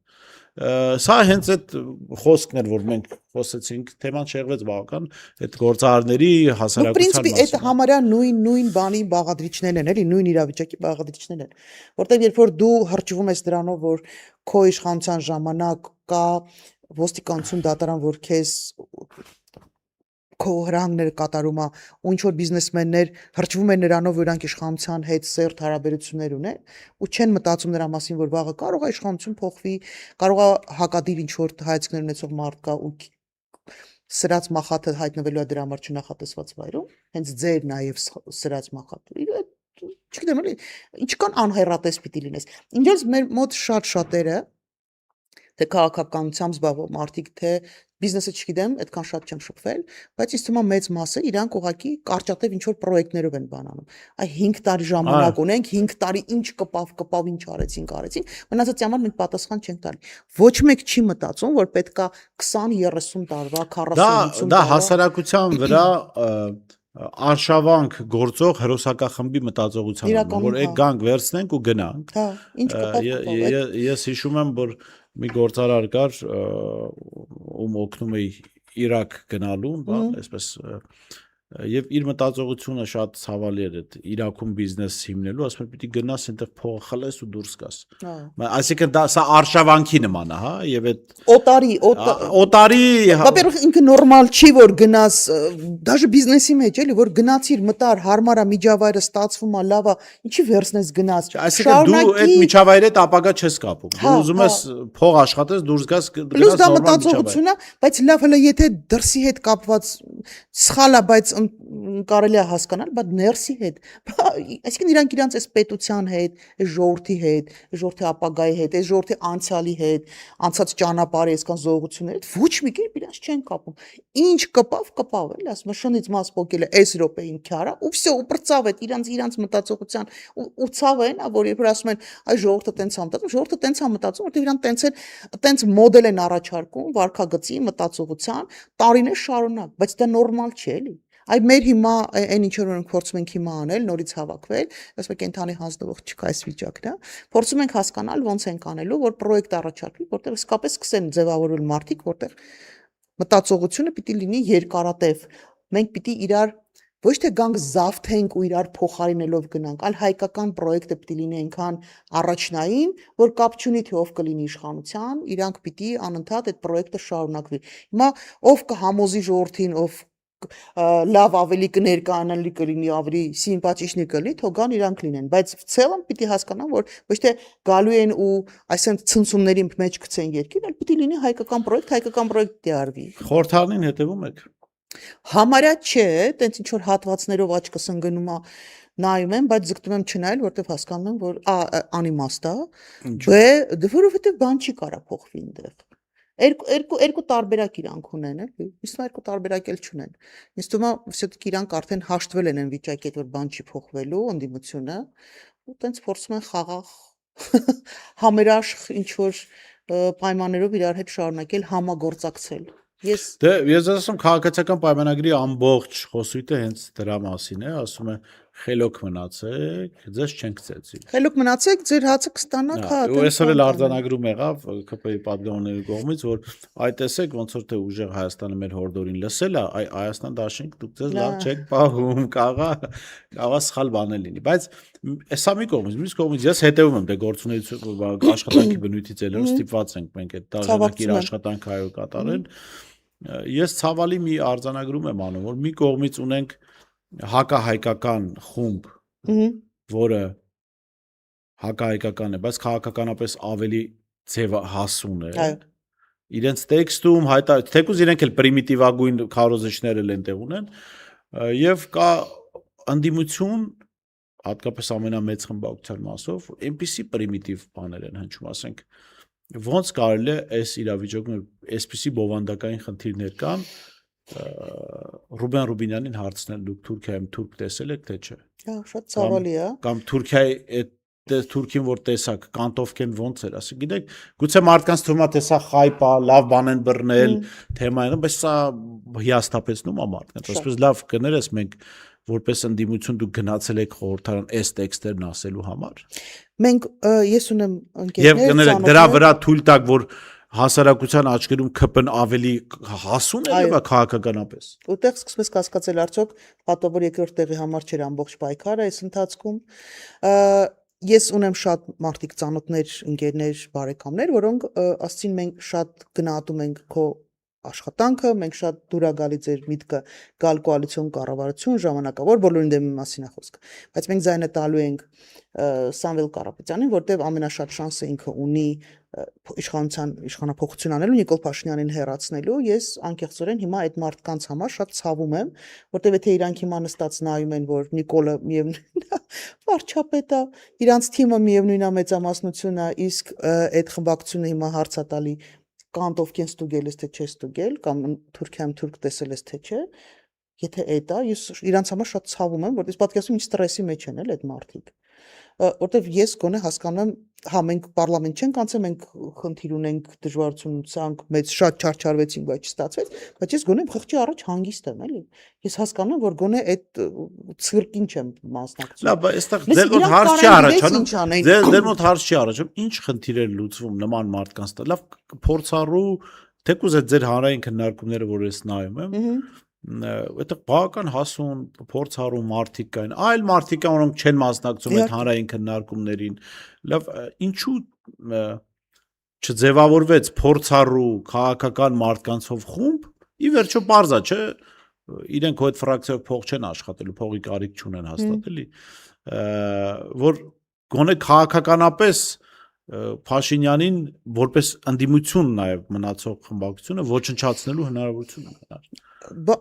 Սա հենց այդ խոսքն էր, որ մենք խոսեցինք, թեման շեղվեց բավական, այդ գործարարների հասարակության մասին։ Այդ համարյա նույն բանի բաղադրիչներն են, էլի, նույն իրավիճակի բաղադրիչներն են, որտեղ երբ որ դու հրճվում ես դրանով, որ քո իշխանության ժամանակ կա ոստիկանություն դատարան, որ քեզ քո հրահանգները կատարում է, ու ինչ որ բիզնեսմեններ հրճվում են նրանով, որ իրանք իշխանության հետ սերտ հարաբերություններ ունեն, ու չեն մտածում նրա մասին, որ վաղը կարող է իշխանություն փոխվի, կարող է հակադիր ինչ որ հայացքներ ունեցող մարդ կա ու սրած մախաթը հայտնվելու է դրա համար չնախատեսված վայրում, հենց ձեր նաև սրած մախաթը։ Չգիտեմ, էլի, ինչքան անհեռատես պիտի լինես։ Ինչպես մեր մոտ շատերը թե քաղաքականությամբ զբաղվող մարդիկ, թե բիզնեսը չգիտեմ, այդքան շատ չեմ շփվել, բայց ինձ թվում է մեծ մասը իրանք ուղղակի կարճատև ինչ որ պրոյեկտներով են բանանում։ Այ 5 տարի ժամանակ ունենք, 5 տարի ինչ կպավ, ինչ արեցինք, մնացած համար մենք պատասխան չենք տալի։ Ոչ մեկ չի մտածում, որ պետքա 20-30 տարվա, 40-50 տարվա։ Դա հասարակության վրա արշավանք գործող հրոսակախմբի մտածողության, որ այդ գանք վերցնենք ու գնանք։ Հա, ինչ կպավ։ Ես հիշում եմ, որ մի գործարար կար, ում օգնում էի Իրաք գնալու, բան, այսպես եւ իր մտածողությունը շատ ցավալի էր այդ Իրաքում բիզնես հիմնելու, ասում եմ պիտի գնաս այնտեղ փողը խլես ու դուրս գաս։ Այսինքն դա սա արշավանքի նման է, հա, եւ այդ օտարի Во-первых, ինքը նորմալ չի, որ գնաս, դաժե բիզնեսի մեջ էլի, որ գնացիր, մտար, հարմար է միջավայրը, ստացվում է, լավ է, ինչի վերցնես գնաս։ Այսինքն դու այդ միջավայրի հետ ապագա չես կապում։ Դու ուզում ես փող աշխատես, դուրս գաս, գնաս նորմալ մտածողություն է, բայց լավ հələ եթե դրսի հետ կապված սխալ է, բայց կարելի է հասկանալ, բայց ներսի հետ, այսինքն իրանք իրանց այս պետության հետ, այս ժողովրդի հետ, այս ժողովրդի ապագայի հետ, այս ժողովրդի անցյալի հետ, անցած ճանապարհի այսքան զողությունների հետ ոչ մի կերպ իրանց չեն կապում։ Ինչ կպավ, էլի, ասում եմ, շնից մաս պոկել է այս րոպեին քյարա, ու վсё, ու պրծավ է իրանց մտածողության, ու ցավը այն է, որ երբ որ ասում են, այ ժողովուրդը տենց է մտածում, ժողովուրդը տենց է մտածում, որտեղ իրանք տենց մոդել են առաջարկում վարքագծի մտածողության տարիներ շարունակ, բայց դա նորմալ չի, էլի։ Այ մեր հիմա այն ինչ որ մենք փորձում ենք հիմա անել, նորից հավաքվել, ասում եք կենթանի հանձնվող չկա այս վիճակն է, փորձում ենք հասկանալ ոնց ենք անելու, որ պրոյեկտ առաջարկվի, որտեղ իսկապես սկսեն ձևավորել մարդիկ, որտեղ մտածողությունը պիտի լինի երկարատև։ Մենք պիտի իրար ոչ թե գանք զավթենք ու իրար փոխարինելով գնանք, այլ հայկական պրոյեկտը պիտի լինի այնքան առաջնային, որ կապ չունի թե ով կլինի իշխանության, իրանք պիտի անընդհատ այդ պրոյեկտը շարունակվի։ Հիմա ով կհամոզի ժողովրդին, ով լավ ավելի կներկայանալի կլինի, ավելի սիմպաթիչնի կլինի, թող գան իրանք լինեն, բայց в целом պիտի հասկանան, որ ոչ թե գալու են ու այսինքն ցնցումների մեջ գցեն երկին, այլ պիտի լինի հայկական պրոյեկտի արվի։ Խորհրդանին հետևում եք։ Համարյա չէ, տենց ինչ որ հատվածներով աչքս ընկնում է նայում եմ, բայց ձգտում եմ չնայել, որտեվ հասկանում եմ, որ անիմաստ է, բ որովհետեւ բան չի կարա փոխվի այնտեղ։ Երկու տարբերակ իրանք ունեն, էլի։ Իսկ երկու տարբերակ էլ չունեն։ Ինձ թվում է, все-таки իրանք արդեն հաշտվել են այն վիճակի հետ, որ բան չի փոխվելու, ընդդիմությունը, ու տենց փորձում են խաղաղ համերաշխ ինչ որ պայմաններով իրար հետ շարունակել համագործակցել։ Ես ասում քաղաքացիական պայմանագրի ամբողջ խոսույթը հենց դրա մասին է, ասում է խելոք մնացեք, ձեզ չենք ծեծի։ Խելոք մնացեք, ձեր հացը կստանաք, հա։ Ու այսօր էլ արձանագրում եղավ ԿՊ-ի падգամների կողմից, որ այ տեսեք ոնց որ թե ուժեղ Հայաստանը մեր հորդորին լսել է, այ Հայաստան դաշինք դուք ձեզ լավ չեք պահում, կաղա սխալ բաներ լինի, բայց հեսա մի կողմից, մյուս կողմից ես հետևում եմ դե գործունեություն աշխատանքի բնույթից էլ ստիպված ենք մենք այդ դաշնակիր աշխատանք հայո կատարել։ Ես ցավալի մի արձանագրում եմ անում, որ մի կողմից ունենք հակահայկական խումբ, որը հակահայկական է, բայց քաղաքականապես ավելի հասուն է։ Իրենց տեքստում թեկուզ իրենք էլ պրիմիտիվագույն քարոզիչներ են տեղ ունեն, եւ կա ընդդիմություն, հատկապես ամենամեծ խմբակցության մասով, այնպիսի պրիմիտիվ բաներ են հնչում, ասենք, ոնց կարելի է այս իրավիճակում այսպիսի բովանդակային խնդիրներ կան, Ռուբեն Ռուբինյանին հարցնել դուք Թուրքիայում թուրք տեսել եք թե չէ։ Հա, շատ ցավալի է։ Կամ Թուրքիայի այդ թուրքին որ տեսակ կանտովկեն ոնց էր, ասի գիտեք, գուցե մարդկանց թվում է թե սա խայպ է, լավ բան են բռնել, թեմային, բայց սա հիասթափեցնում է մարդկանց։ Այսպես լավ կներես մենք որպես ընդդիմություն դուք գնացել եք խորհրդարան այս տեքստերն ասելու համար։ Մենք ես ունեմ ընկերներ, եւ կներեք դրա վրա թույլ տակ որ հասարակության աչքերում ԿՊ-ն ավելի հասուն է եւ քաղաքականապես։ Որտեղ սկսում ես կասկածել արդյոք պատվավոր երկրորդ տեղի համար չէր ամբողջ պայքարը այս ընթացքում։ Ես ունեմ շատ մարդիկ ծանոթներ, ընկերներ, բարեկամներ, որոնք ասցին մենք շատ գնահատում ենք քո աշխատանքը, մենք շատ դուր է գալի ձեր միտքը գալ կոալիցիոն կառավարություն ժամանակավոր բոլորին դեմ մասին է խոսքը, բայց մենք ձայնը տալու ենք Սամվել Կարապետյանին, որտեղ ամենաշատ շանսը ինքը ունի իշխանափոխություն անելու, Նիկոլ Փաշինյանին հեռացնելու։ Ես անկեղծորեն հիմա այդ մարդկանց համար շատ ցավում եմ, որտեղ եթե իրանք հիմա նստած նայում են, որ Նիկոլը միևնույն վարչապետ է, իրանց թիմը միևնույն է մեծամասնություն է, իսկ այդ խմբակցությունը հիմա հարց է տալի կանտովկեն ստուգել ես թե չէ ստուգել կամ Թուրքիայում թուրք տեսել ես թե չէ, եթե այդ է, ես իրանց համար շատ ցավում եմ, որտեղ պատկերացնում ինչ ստրեսի մեջ են էլ այդ մարդիկ, որտեղ ես գոնե հասկանում եմ, հա մենք պարլամենտ չենք անցել, մենք խնդիր ունենք, դժվարություն ունենք, մեծ շատ չարչարվեցինք, բայց չստացվեց, բայց ես գոնե խղճի առաջ հանգիստ եմ, էլի։ Ես հասկանում եմ, որ գոնե այդ ցիրկին չեմ մասնակցում։ Լավ, բայց այստեղ դեր մոտ հարց չի առաջանում։ Դեր մոտ հարց չի առաջանում, ինչ խնդիր է լուծվում նման մարդկանց։ Լավ, փորձառու, թեկուզ այդ ձեր հանրային քննարկումները, որ ես նայում եմ, այդտեղ բավական հասուն փորձառու մարդիկ կային, այլ մարդիկ կան, որոնք չեն մասնակցում այդ հանրային քննարկումներին։ Լավ, ինչու չձևավորվեց փորձառու քաղաքական մարդկանցով խումբ, ի վերջո պարզ է, չէ, իրենք այդ ֆրակցիայով փող չեն աշխատելու, փողի կարիք չունեն հաստատ էլի, որ գոնե քաղաքականապես Փաշինյանին որպես ընդդիմություն նաև մնացող խմբակցությունը ոչնչացնելու հնարավորություն ունենար։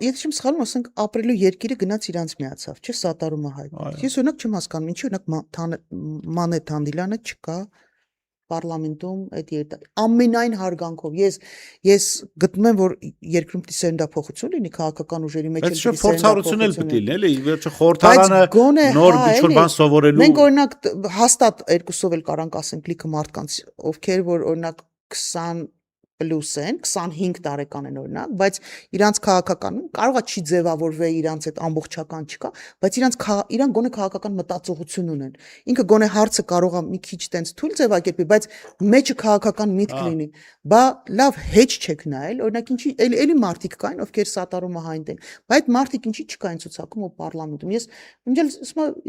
Եթե չեմ սխալվում, ասենք ապրելու երկիրը գնաց իրանց միացավ, չէ՞, սատարումը հայտնի։ Ես օրինակ չեմ հասկանում, ինչի օրինակ Մանե Թանդիլյանը չկա պարլամենտում այդ երիտասարդ ամենայն հարգանքով ես գտնում եմ որ երկրում պիտի սերնդափոխություն լինի քաղաքական ուժերի մեջ էլ պիտի փորձառություն էլ պիտի լինի էլի ի վերջո խորհրդարանը նոր ինչ-որ բան սովորելու մենք օրինակ հաստատ երկուսով էլ կարանք ասենք լիքը մարդկանց ովքեր որ օրինակ 20 պլյուս են 25 տարեկան են օրինակ բայց իրանց քաղաքական կարող է չի ձևավորվել իրանց այդ ամբողջական չկա բայց իրանք գոնե քաղաքական մտածողություն ունեն ինքը գոնե հարցը կարող է մի քիչ տենց թույլ ձևակերպի բայց մեջը քաղաքական միտք լինի բա լավ հեչ չեք նայել օրինակ ինչի էլի մարդիկ կային ովքեր սատարումը հայտնեն բայց այդ մարդիկ ինչի չկային ցուցակում ու պարլամենտում ես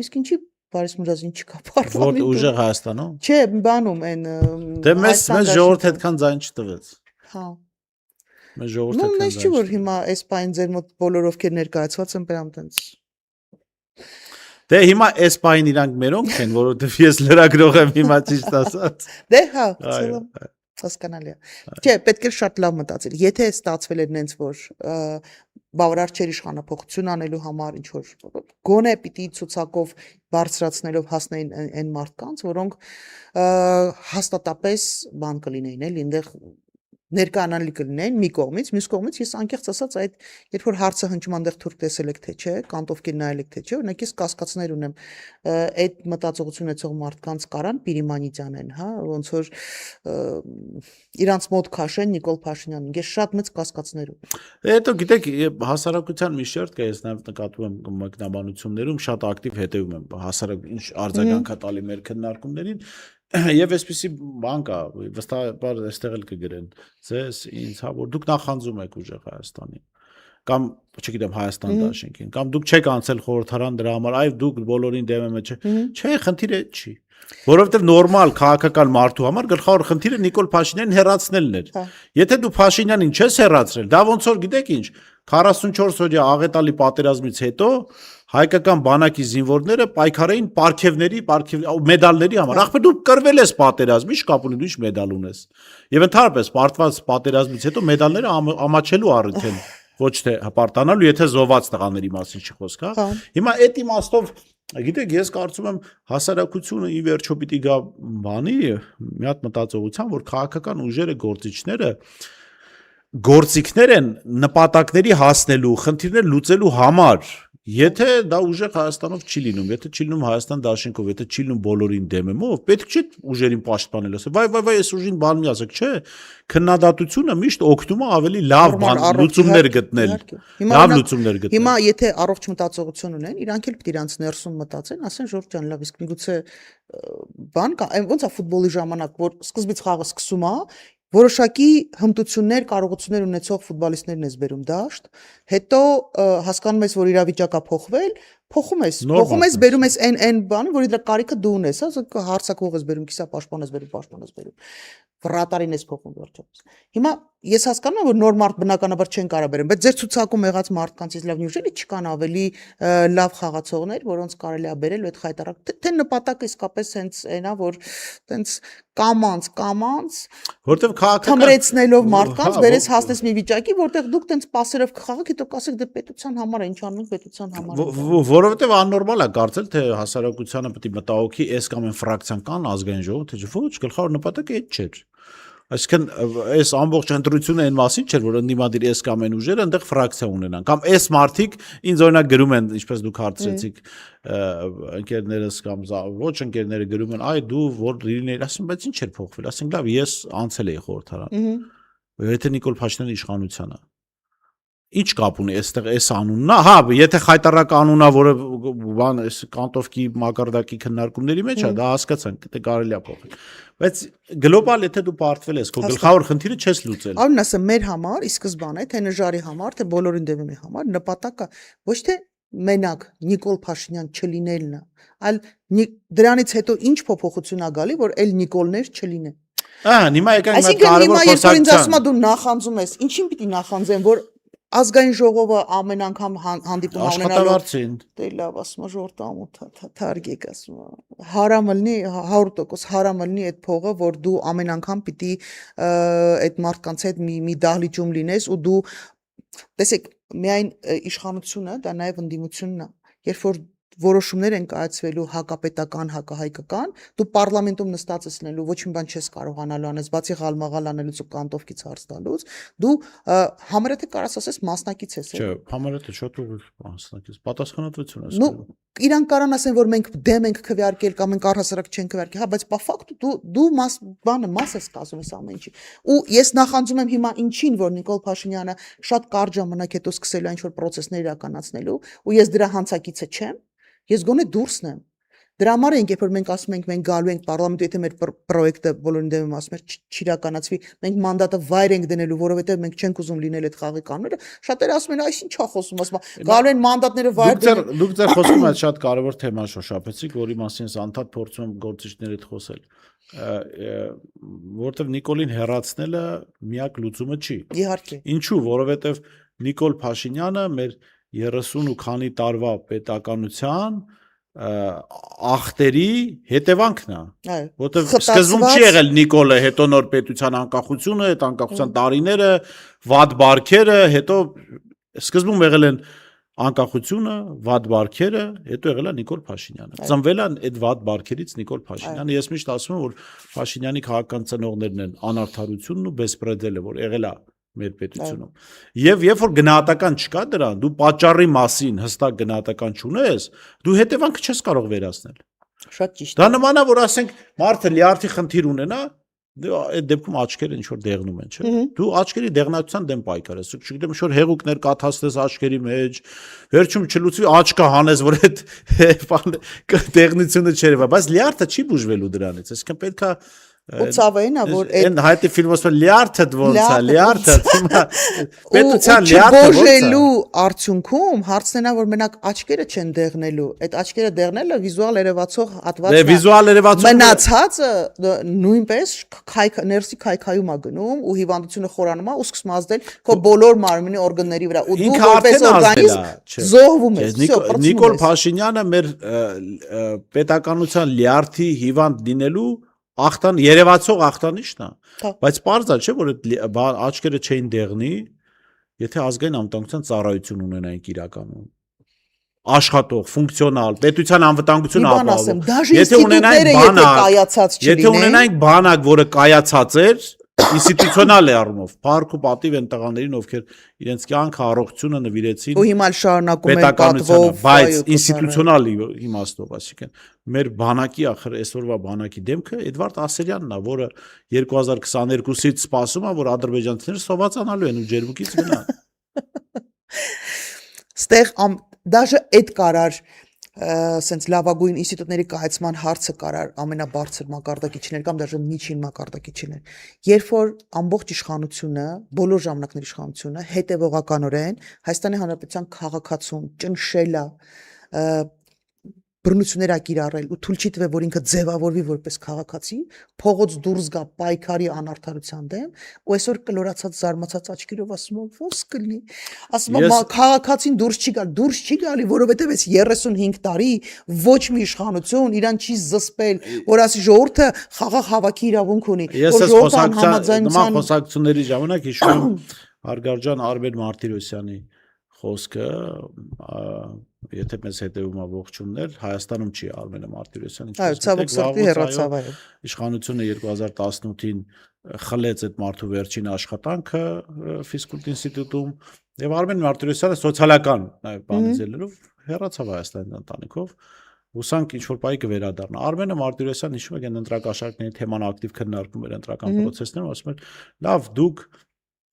իսկ ինչի Բարիս Մուրազին չկա պարլամենտում։ Որ ուժեղ Հայաստանում։ Չէ, բանում են դե մեզ ժողովուրդ այդքան ձայն չտվեց։ Հա։ Մեր ժողովուրդը Ну, ես չի որ քննարկել։ հիմա այս բան ձեր մոտ բոլոր ովքեր ներկայացված են բերամ տենց։ Դե հիմա այս բային իրանք մերոնք են, որովհետև ես լրագրող եմ հիմա ճիշտ ասած։ Դե հա, Այո, ցելը հասկանալի է։ Չէ, պետք է շատ լավ մտածել։ Եթե ստացվել է նենց որ բավարար չէր իշխանապողություն անելու համար ինչ որ գոնե պիտի ցուցակով բարձրացնելով հասնեին այն մարդկանց, որոնք հաստատապես բան կլինեին, էլի, այնտեղ ներկանալի կլինեն մի կողմից, մյուս կողմից ես անկեղծ ասած այդ երբ որ հարցը հնչում այնտեղ թուրք տեսել եք թե չէ, կանտովկի նայել եք թե չէ, օրինակ ես կասկածներ ունեմ այդ մտածողություն ունեցող մարդկանց կարան Պիրիմանիդյան են, հա, ոնց որ իրանց մոտ քաշեն Նիկոլ Փաշինյանին, ես շատ մեծ կասկածներ ունեմ։ Հետո գիտեք, հասարակության մի շերտ կա, ես նաև նկատում եմ մեկնաբանություններում շատ ակտիվ հետևում եմ հասարակ ինչ արձագանք տալի մեր քննարկումներին եւ այսպեսի բան կա, վստահաբար այստեղ էլ կգրեն ձեզ ինձ, հա, որ դուք նախանձում եք ուժեղ Հայաստանին կամ չգիտեմ Հայաստան դաշինքին կամ դուք չեք անցել խորհրդարան դրա համար, այ դուք բոլորին դեմ եք, չէ, խնդիրը չի, որովհետեւ նորմալ քաղաքական մարդու համար գլխավոր խնդիրը Նիկոլ Փաշինյանին հեռացնելն էր։ Եթե դու Փաշինյանին չես հեռացրել, դա ոնց որ գիտեք ինչ 44 օրյա աղետալի պատերազմից հետո հայկական բանակի զինվորները պայքարային պարգևների, մեդալների համար։ Ախպեր դու կրվել ես պատերազմ, ի՞նչ կապ ունի, դու ինչ մեդալ ունես։ Եվ ընդհանրապես պարտված պատերազմից հետո մեդալները ամաչելու առիթ են, ոչ թե հպարտանալու, եթե զոհված տղաների մասին չի խոսք, հա։ Հիմա այդ իմաստով գիտեք, ես կարծում եմ հասարակությունը ի վերջո պիտի գա բանի մի հատ մտածողության, որ քաղաքական ուժերը, գործիչները գործիքներ են նպատակների հասնելու, խնդիրներ լուծելու համար։ Եթե դա ուժեղ Հայաստանով չի լինում, եթե չի լինում Հայաստան դաշինքով, եթե չի լինում բոլորին դեմելով, պետք չէ ուժերին պաշտպանել, ասել, վայ, այս ուժին բան մի ասեք, չէ։ Քննադատությունը միշտ օգնում է ավելի լավ լուծումներ գտնել։ Լավ լուծումներ գտնել։ Հիմա եթե առողջ մտածողություն ունեն, իրանք էլ պիտի իրանց ներսում մտածեն, ասեն Ժորժ ջան, լավ, իսկ միգուցե բան կա, ոնց է ֆուտբոլի ժամանակ, որ սկզբից խաղը սկսում է, որոշակի հմտություններ, կարողություններ ունեցող ֆուտբոլիստներն ես բերում դաշտ, հետո հասկանում ես, որ իրավիճակը փոխվել, փոխում ես, բերում ես այն բանը, որի դրա կարիքը դու ունես, հա, հարցակող ես բերում, կիսապաշտպան ես բերում, վրատարին ես փոխում վերջապես։ Հիմա ես հասկանում եմ, որ նոր մարդ բնականաբար չեն կարող բերել, բայց ձեր ցուցակում եղած մարդկանցից լավ նյութերի չկան ավելի լավ խաղացողներ, որոնց կարելի է բերել այդ խայտարակ, թե նպատակը իսկապես հենց այնա, որ տենց կամանց որտեվ քաղաքական թմրեցնելով մարդկանց վերես հասնես մի վիճակի, որտեղ դուք տենց պասերով կխաղաք, հետո կասեք դե պետության համար է, ինչ անում պետության համար։ Որովհետև աննորմալ է կարծել, թե հասարակությանը պետք է մտահոգի այս կամ այն ֆրակցիան կան ազգային ժողով, թե ոչ, գլխավոր նպատակը այդ չէր։ Այսինքն այս ամբողջ ընտրությունը այն մասին չէր, որ ընդդիմադիր այս կամ այն ուժերը այնտեղ ֆրակցիա ունենան, կամ այս մարդիկ ինձ օրինակ գրում են, ինչպես դուք հարցրեցիք, ընկերներս կամ ոչ ընկերները գրում են, այ դու որ լինեիր, ասում, բայց ինչ էր փոխվել, ասենք լավ, ես անցել էի խորհրդարան։ Եթե Նիկոլ Փաշինյանը իշխանության է, ինչ կապ ունի այստեղ այս անունն, հա, եթե խայտարակ անունն է, որը բան այս կանտովկի մակարդակի քննարկումների մեջ է, դա հասկացանք, դա կարելի է փոխել։ Բայց գլոբալ եթե դու պարտվել ես, քո գլխավոր խնդիրը չես լուծել։ Արուն ասեմ, մեր համար ի սկզբանե, թե Նժարի համար, թե բոլորին դեպի համար նպատակը ոչ թե մենակ Նիկոլ Փաշինյան չլինելն է, այլ դրանից հետո ինչ փոփոխություն ա գալի, որ այլ Նիկոլներ չլինեն։ Հիմա եկանք մի կարևոր խոսակցության։ Այսինքն հիմա երբ որ ինձ ասում ա դու նախանձում ես, ինչին պիտի նախանձեմ, որ ազգային ժողովը ամեն անգամ հանդիպում ունենալու աշխատավարձին։ Դե լավ, ասում ա ժողովուրդ ամոթ թարգեք, ասում ա հարամ լինի 100% հարամ լինի այդ փողը, որ դու ամեն անգամ պիտի այդ մարդկանց հետ մի դահլիճում լինես ու դու տեսեք միայն իշխանությունը դա նաև ընդդիմությունն է, երբ որ որոշումներ են կայացվելու հակապետական, հակահայկական, դու պարլամենտում նստած ես լինելու, ոչ մի բան չես կարողանալու անես, բացի ղալմաղալ անելուց ու կանտովկից հարց տալուց, դու համարը թե կարաս ասես մասնակից ես։ Չէ, համարը թե շատ ուղիղ մասնակից, պատասխանատվություն ես։ Ну, իրանք կարան ասեն, որ մենք դեմ ենք քվեարկել կամ մենք առհասարակ չենք քվեարկել, հա, բայց բա ֆակտ դու մաս ես կազմում ես ամեն ինչի։ Ու ես նախանձում եմ հիմա ինչին, որ Նիկոլ Փաշինյանը շատ կարճ ժամանակ հետո սկսելու այն ինչ որ process-ներ իրականացնելու, ու ես դրա հանցակիցը չեմ։ Ես գոնե դուրսն եմ, Դրա համար ենք, երբ որ մենք ասում ենք, մենք գալու ենք parlamento, եթե մեր պրոյեկտը բոլորին դեմ ասում ենք չիրականացվի, մենք մանդատը վայր ենք դնելու, որովհետև մենք չենք ուզում լինել այդ խաղի կանոնները, շատերը ասում են, այս ինչա խոսում, ասում են, գալու են մանդատները վայր դնել։ Դուք ձեր խոսքում այդ շատ կարևոր թեմա շոշափեցիք, որի մասին անդադ փորձում եմ գործիչների հետ խոսել, որովհետև Նիկոլին հեռացնելը միակ լուծումը չի։ Իհարկե։ Ինչու, որովհետև Նիկոլ Փաշինյանը մեր 30 ու քանի տարվա պետականության ախտերի հետևանքն է, Այո։ որտեղ սկզբում չի եղել Նիկոլը, հետո նոր պետության անկախությունը, այդ անկախության տարիները, վատ բարքերը, հետո սկզբում եղել են անկախությունը, վատ բարքերը, հետո եղել է Նիկոլ Փաշինյանը։ Ծնվել է այդ վատ բարքերից Նիկոլ Փաշինյանը։ Ես միշտ ասում եմ, որ Փաշինյանի քաղաքական ծնողներն են անարդարությունն ու բեսպրեդելը, որ եղել է մեր պետությունում։ Եվ երբ որ գնահատական չկա դրան, դու պատճառի մասին հստակ գնահատական չունես, դու հետևանքը չես կարող վերացնել։ Շատ ճիշտ։ Դա նման է, որ ասենք մարդը լիարդի խնդիր ունենա, դու այդ դեպքում աչքերը ինչ որ դեղնում են, չէ՞։ Դու աչքերի դեղնակցության դեմ պայքարես, չգիտեմ, ինչ որ հեղուկներ կաթացնես աչքերի մեջ, վերջում չլուծվի աչքը հանես, որ այդ դեղնությունը չերևա, բայց լիարդը չի բուժվելու դրանից, այսինքն պետքա Ու ցավային է, որ այն հայտի ֆիլմոսը լիարդը ոնց է, լիարդը պետության լիարդը ոնց է։ Բոժելու արդյունքում հարցն է, որ մենակ աչքերը չեն դեղնելու, այդ աչքերը դեղնելը վիզուալ երևացող հատվածն է։ Վիզուալ երևացող մնացածը նույնպես ներսի քայքայում է գնում ու հիվանդությունը խորանում է ու սկսում ազդել քո բոլոր մարմնի օրգանների վրա ու դու որպես օրգանիզմ զոհվում ես։ Նիկոլ Փաշինյանը մեր պետականության լիարդի հիվանդ լինելու ախտան երևացող ախտանիշն է, բայց պարզ է, չէ, որ այդ աչքերը չէին դեղնի, եթե ազգային անվտանգության ծառայություն ունենայինք իրականում, աշխատող, ֆունկցիոնալ, պետության անվտանգությունը ապահովող, եթե ունենայինք բանակ, որը կայացած էր, ինստիտուցիոնալ է առումով, փառք ու պատիվ են տղաներին, ովքեր իրենց կյանքը, առողջությունը նվիրեցին ու հիմա շարունակում են պատվով, բայց ինստիտուցիոնալ իմաստով, այսինքն մեր բանակի ախր այսօրվա բանակի դեմքը Էդվարդ Ասերյանն է, որը 2022-ից սպասում է, որ ադրբեջանցիները սովածանալու են ու ջերմուկից գնան։ Ստեղ դաժե այդ կարար սենց լավագույն ինստիտուտների կայացման հարցը կարար ամենաբարձր մակարդակիչներ կամ դաժե միջին մակարդակիչներ։ Երբ որ ամբողջ իշխանությունը, բոլոր ժամանակների իշխանությունը հետևողականորեն Հայաստանի Հանրապետության քաղաքացուն ճնշել է, բռնություններ ա կիրառել ու թույլ չի տվել, որ ինքը ձևավորվի որպես քաղաքացի, փողոց դուրս գա պայքարի անարդարության դեմ, ու այսօր կլորացած զարմացած աչքերով ասում է, ո՞ս կլինի։ Ասում է քաղաքացին դուրս չի գալի, որովհետև այս 35 տարի ոչ մի իշխանություն իրան չի զսպել, որ ասի ժողովուրդը խաղաղ հավաքի իրավունք ունի, որ ժողովրդան համաձայնության խոսակցությունների ժամանակ հիշում եմ Հարգարժան Արմեն Մարտիրոսյանի խոսքը, եթե մեզ հետևում է ողջուններ, Հայաստանում չի Արմենը Մարտիրոսյանը, իշխանությունը 2018-ին խլեց այդ մարդու վերջին աշխատանքը ֆիզկուլտ ինստիտուտում եւ Արմեն Մարտիրոսյանը սոցիալական բանից ելնելով հեռացավ Հայաստանի ընտանիքով, հուսանք ինչ որ պահի կվերադառնա։ Արմենը Մարտիրոսյանը հիշում եք ընտրակաշարքների թեման ակտիվ քննարկում էր ընտրական process-ներում, ասում էր, լավ, դուք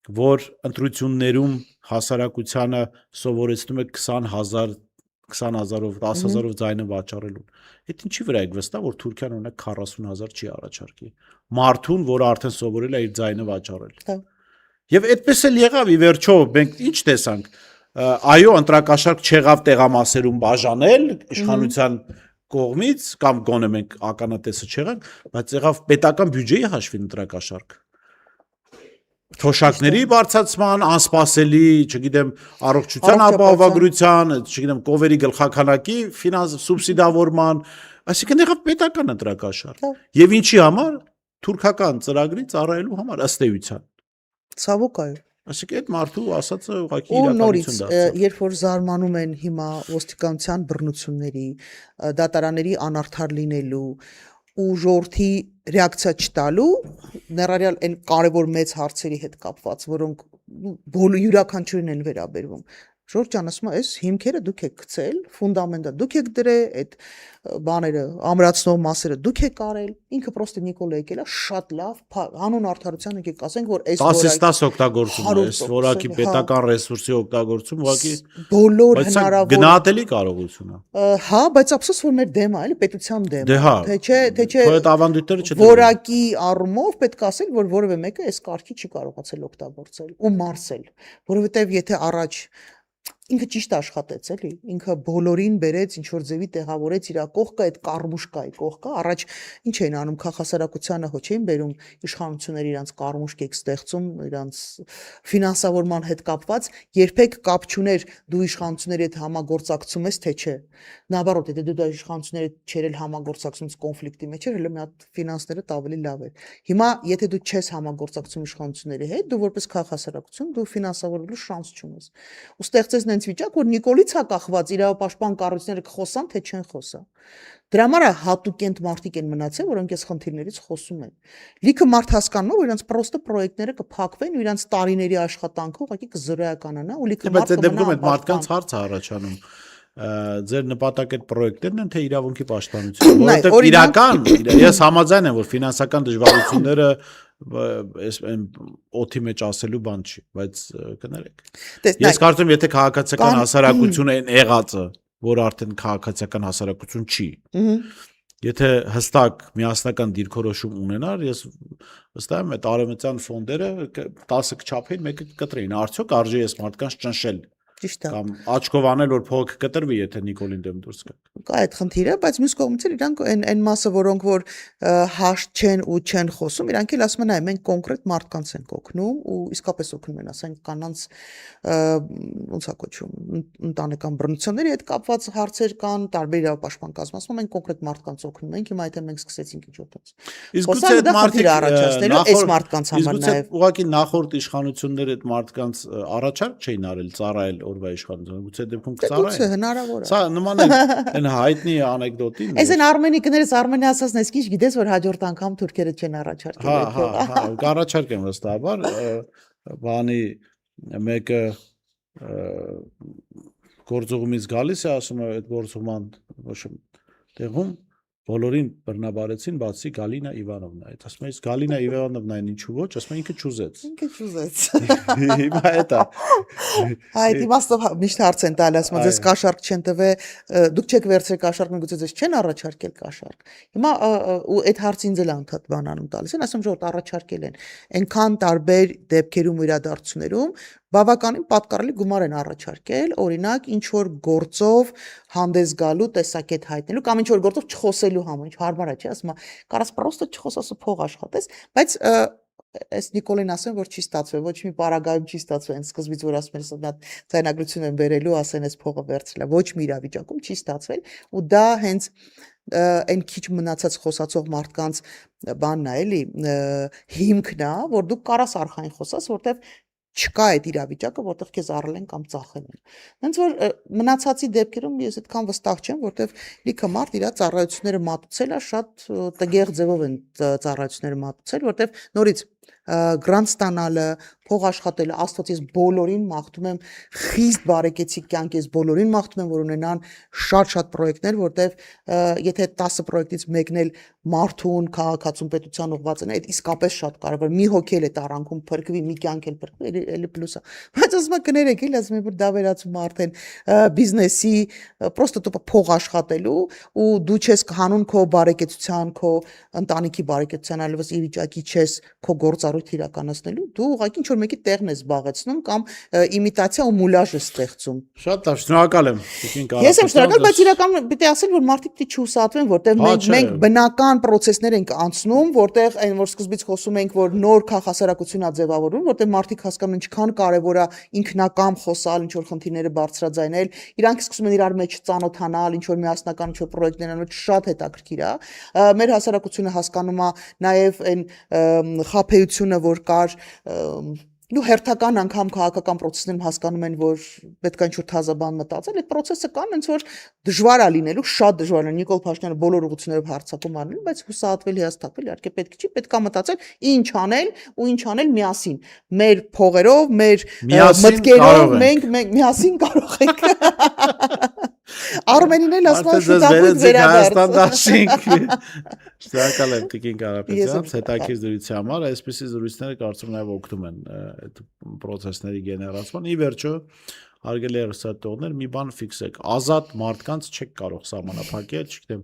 որ ընտրություններում հասարակությանը սովորեցնում եք 20,000-ով 10,000-ով ձայնը վաճառելուն։ Այդ ինչի վրա եք վստահ, որ Թուրքիան օրինակ 40,000 չի առաջարկի։ Մարդուն, որը արդեն սովորել է իր ձայնը վաճառել։ Եվ այդպես էլ եղավ ի վերջո, մենք ինչ տեսանք։ Այո, ընտրակաշարք չեղավ տեղամասերում բաժանել իշխանության կողմից կամ գոնե մենք ականատեսը չեղանք, բայց եղավ պետական բյուջեի հաշվին ընտրակաշարք։ Թոշակների բարձրացման, անսպասելի, չգիտեմ, առողջության ապահովագրության, չգիտեմ, կովերի գլխականակի սուբսիդավորման, այսինքն եղավ պետական ընտրակաշարք։ Եվ ինչի համար? Թուրքական ծրագրի ծառայելու համար ըստ էության։ Ցավոք այո։ Այսինքն այդ մարդու ասածը ուղղակի իրականություն դարձավ։ Նորից, երբ որ զարմանում են հիմա ոստիկանության բռնությունների, դատարանների անարդար լինելու ու ժողովրդի ռեակցիա չտալու, ներառյալ այն կարևոր մեծ հարցերի հետ կապված, որոնք բոլոր յուրաքանչյուրին են վերաբերվում։ Ժորժ ջան, ասում եմ, այս հիմքերը դուք եք գցել, ֆունդամենտը դուք եք դրել, այդ բաները ամրացնող մասերը դուք եք արել, ինքը պրոստը Նիկոլը եկել է, շատ լավ, հանուն արդարության եկեք ասենք, որ այս 10-10 օգտագործում է, այս որակի պետական ռեսուրսի օգտագործում, ուղղակի բոլոր բայց սա հնարավոր գնահատելի կարողություն է։ հա, բայց ափսոս որ մեր դեմ է, էլի պետության դեմ Դե է, հա, թե չէ այդ ավանդույթները չդրել։ որակի առումով պետք է ասել, որ որևէ մեկը այս կարգի չի կարողացել օգտագործել ու մարսել, որովհետև եթե առաջ ինքը ճիշտ աշխատեց, էլի, ինքը բոլորին բերեց, ինչ որ ձևի տեղավորեց իր կողքը, այդ կարմուշկայի կողքը, առաջ ինչ էին անում քաղաքասարակությանը, հո չէին բերում իշխանությունները իրանց կարմուշկ եք ստեղծում, իրանց ֆինանսավորման հետ կապված, երբեք կապ չուներ դու իշխանությունների հետ համագործակցում ես, թե չէ։ Նաоборот, եթե դու դա իշխանությունների հետ չերել համագործակցում կոնֆլիկտի մեջ էր, հələ մի հատ ֆինանսները ավելի լավ էր։ Հիմա եթե դու չես համագործակցում իշխանությունների հետ, դու որպես քաղաքասարակություն դու ֆինանսավորելու շանս չունես։ Ու ստեղծես նենց վիճակ, որ Նիկոլից է կախված իրավապաշտպան կառույցները կխոսան, թե չեն խոսա։ Դրա համար հատուկենտ մարդիկ են մնացել, որոնք այս խնդիրներից խոսում են։ Լիքը մարդ հասկանում է, որ իրանց պրոստը պրոյեկտները կփակվեն ու իրանց տարիների աշխատանքը ուղղակի կզրոյականանա ու լիքը Բայց մարդ այդ դեպքում կմնա այդ մարդկանց հարց է առաջանում։ Ձեր նպատակ այդ պրոյեկտերն են թե իրավունքի պաշտպանությունը, որովհետև իրական ես համաձայն եմ, որ ֆինանսական դժվարությունները այս օթի մեջ ասելու բան չի, բայց կներեք։ Ես կարծում եմ, եթե քաղաքացիական հասարակությունը այն եղածը, որ արդեն քաղաքացիական հասարակություն չի, եթե հստակ միասնական դիրքորոշում ունենար, ես վստահ եմ, այդ արևմտյան ֆոնդերը 10 կչափեին, մեկը կկտրեին, արդյոք արժի այս մարդկանց ճնշել կամ աչքով անել, որ փողը կկտրվի, եթե Նիկոլին դեմ դուրս գա։ Կա այդ խնդիրը, բայց մյուս կողմից իրանք այն մասը, որոնք որ հաշտ չեն ու չեն խոսում, իրանք էլ ասում են, այ մենք կոնկրետ մարդկանց ենք օգնում ու իսկապես օգնում են, ասենք կանանց ոնց է կոչվում, ընտանեկան բռնությունների հետ կապված հարցեր կան, տարբեր իրավապաշտպան կազմում, ասում են մենք կոնկրետ մարդկանց օգնում ենք, հիմա եթե մենք սկսեցինք ինչ-որ Իսկ գուցե այդ մարդիկ առաջացնելու այս մարդկանց համար նաև ուղղակի նախորդ իշխանությունները այդ մարդկանց առաջարկ չէին արել ծառայել օրվա իշխանությունը, գուցե դեպքում կծառայեն։ Գուցե հնարավոր է։ Սա նման է այն հայտնի անեկդոտին։ Այս այն Արմենիկներից Արմենը ասածն էս ինչ գիտես, որ հաջորդ անգամ թուրքերը չեն առաջարկել։ Հա, կառաջարկեն վստահաբար, բանի մեկը գործողումից գալիս է, ասում է այդ գործողման տեղում բոլորին բռնաբարեցին, բացի Գալինա Իվանովնա։ Այդ ասում է, Գալինա Իվանովնային ինչու ոչ, ասում է ինքը չուզեց։ Ինքը չուզեց։ Հիմա էտա։ Այդ իմաստով միշտ հարց են տալի, ասում են, ձեզ կաշառք չեն տվել, դուք չեք վերցրել կաշառք, միգուցե ձեզ չեն առաջարկել կաշառք։ Հիմա ու այդ հարցը ինձ էլ անդադ բանանում տալիս են, ասում ժողովուրդ առաջարկել են։ Այնքան տարբեր դեպքերում ու իրադարձություններում բավականին պատկառելի գումար են առաջարկել, օրինակ ինչ որ գործով հանդես գալու տեսակետ հայտնելու կամ ինչ որ գործով չխոսելու համար, ինչ հարմար է, չէ՞, ասում է, կարաս պրոստը չխոսես ու փող աշխատես, բայց այս Նիկոլին ասեմ, որ չի ստացվել, ոչ մի պարագայում չի ստացվել, այն սկզբից որ ասում են, նա ձայնագրություն են բերելու, ասեն այս փողը վերցրել, ոչ մի իրավիճակում չի ստացվել, ու դա հենց այն քիչ մնացած խոսացող մարդկանց բանն է, էլի, հիմքն է, որ դու կարաս արխային խոսաս, որտեվ չկա այդ իրավիճակը, որտեղ քեզ առել են կամ ծախել են։ Հենց որ մնացածի դեպքերում ես այդքան վստահ չեմ, որտեղ լիքը մարդ իր ծառայությունները մատուցել է, շատ տգեղ ձևով են ծառայությունները մատուցել, որտեղ նորից գրանտ ստանալը, փող աշխատելը, Աստծո ես բոլորին մաղթում եմ խիստ բարեկեցիկ կյանք, ես բոլորին մաղթում եմ, որ ունենան շատ պրոյեկտներ, որտեղ եթե 10 պրոյեկտից մեկն էլ մարդուն, քաղաքացուն, պետության ուղղված է, այդ իսկապես շատ կարևոր, մի հոգի էլ է տարանքում փրկվի, մի կյանք էլ փրկվի, էլի պլյուս է։ Բայց ասում եմ կներեք, էլ ասում եմ, որ դա վերածում մարդ են բիզնեսի, պրոստը տոպը փող աշխատելու ու դու չես հանուն քո բարեկեցության, քո ընտանիքի բարեկեցության, այլևս ի վիճակի չես քո գործառույթ իրականացնելու, դու ուղղակի ինչ որ մեկի տեղն ես զբաղեցնում կամ իմիտացիա ու մուլաժ ես ստեղծում։ Շատ լավ, շնորհակալ եմ։ Ես եմ շնորհակալ, բայց իրական պիտի ասել, որ մարդիկ պիտի չհուսատվեն, որտեղ մենք բնական process-ներ ենք անցնում, որտեղ այն որ սկզբից խոսում ենք, որ նոր քաղաքասարակություն է ձևավորվում, որտեղ մարդիկ հասկանում են ինչքան կարևոր է ինքնակամ խոսալ, ինչ որ խնդիրները բարձրաձայնել, իրանք սկսում են իրար մեջ ծանոթանալ, ինչ որ միասնական ինչ որ պրոյեկտներ անելու, շատ հետաքրքիր է։ Մեր հասարակությունը հասկանում է նաև այն խաբեությունը, որ կար Նու հերթական անգամ քաղաքական process-ներում հասկանում են, որ պետք է ինչ-որ թազա բան մտածել, այդ process-ը կան, ոնց որ դժվար է լինելու, շատ դժվար է Նիկոլ Փաշինյանը բոլոր ուղղություններով հարձակում արնելու, բայց հուսահատվել, հիասթափվել իհարկե պետք չի, պետք է մտածել ինչ անել ու ինչ անել միասին։ Մեր փողերով, մեր մտքերով մենք միասին կարող ենք։ Արմենին էլ ասում է շուտապույտ վերադարձ։ Շնորհակալ եմ Տիկին Կարապետյան, հետաքրքիր զրույցի համար, այսպիսի զրույցները կարծում նաև օգնում են այդ process-ների գեներացման։ Ի վերջո, հարգելի հեռուստատողներ, մի բան ֆիքսեք, ազատ մարդկանց չեք կարող սահմանափակել, չգիտեմ,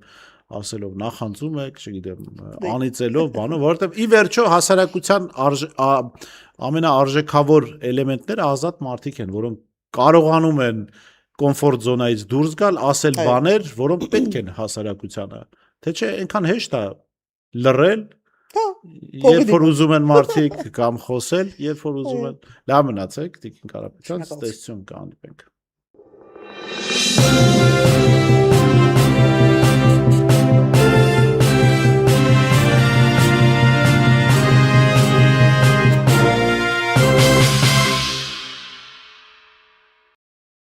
ասելով նախանձում եք, չգիտեմ, անիծելով, բանով, որովհետև ի վերջո հասարակության ամենաարժեքավոր էլեմենտները ազատ մարդիկ են, որոնք կարողանում են կոմֆորտ զոնայից դուրս գալ, ասել բաներ, որոնք պետք են հասարակությանը։ Թե չէ, այնքան հեշտ է լռել, երբ որ ուզում են մարդիկ կամ խոսել, երբ որ ուզում են։ Լավ մնացեք, Տիկին Կարապետյան, ցտեսություն կհանդիպենք։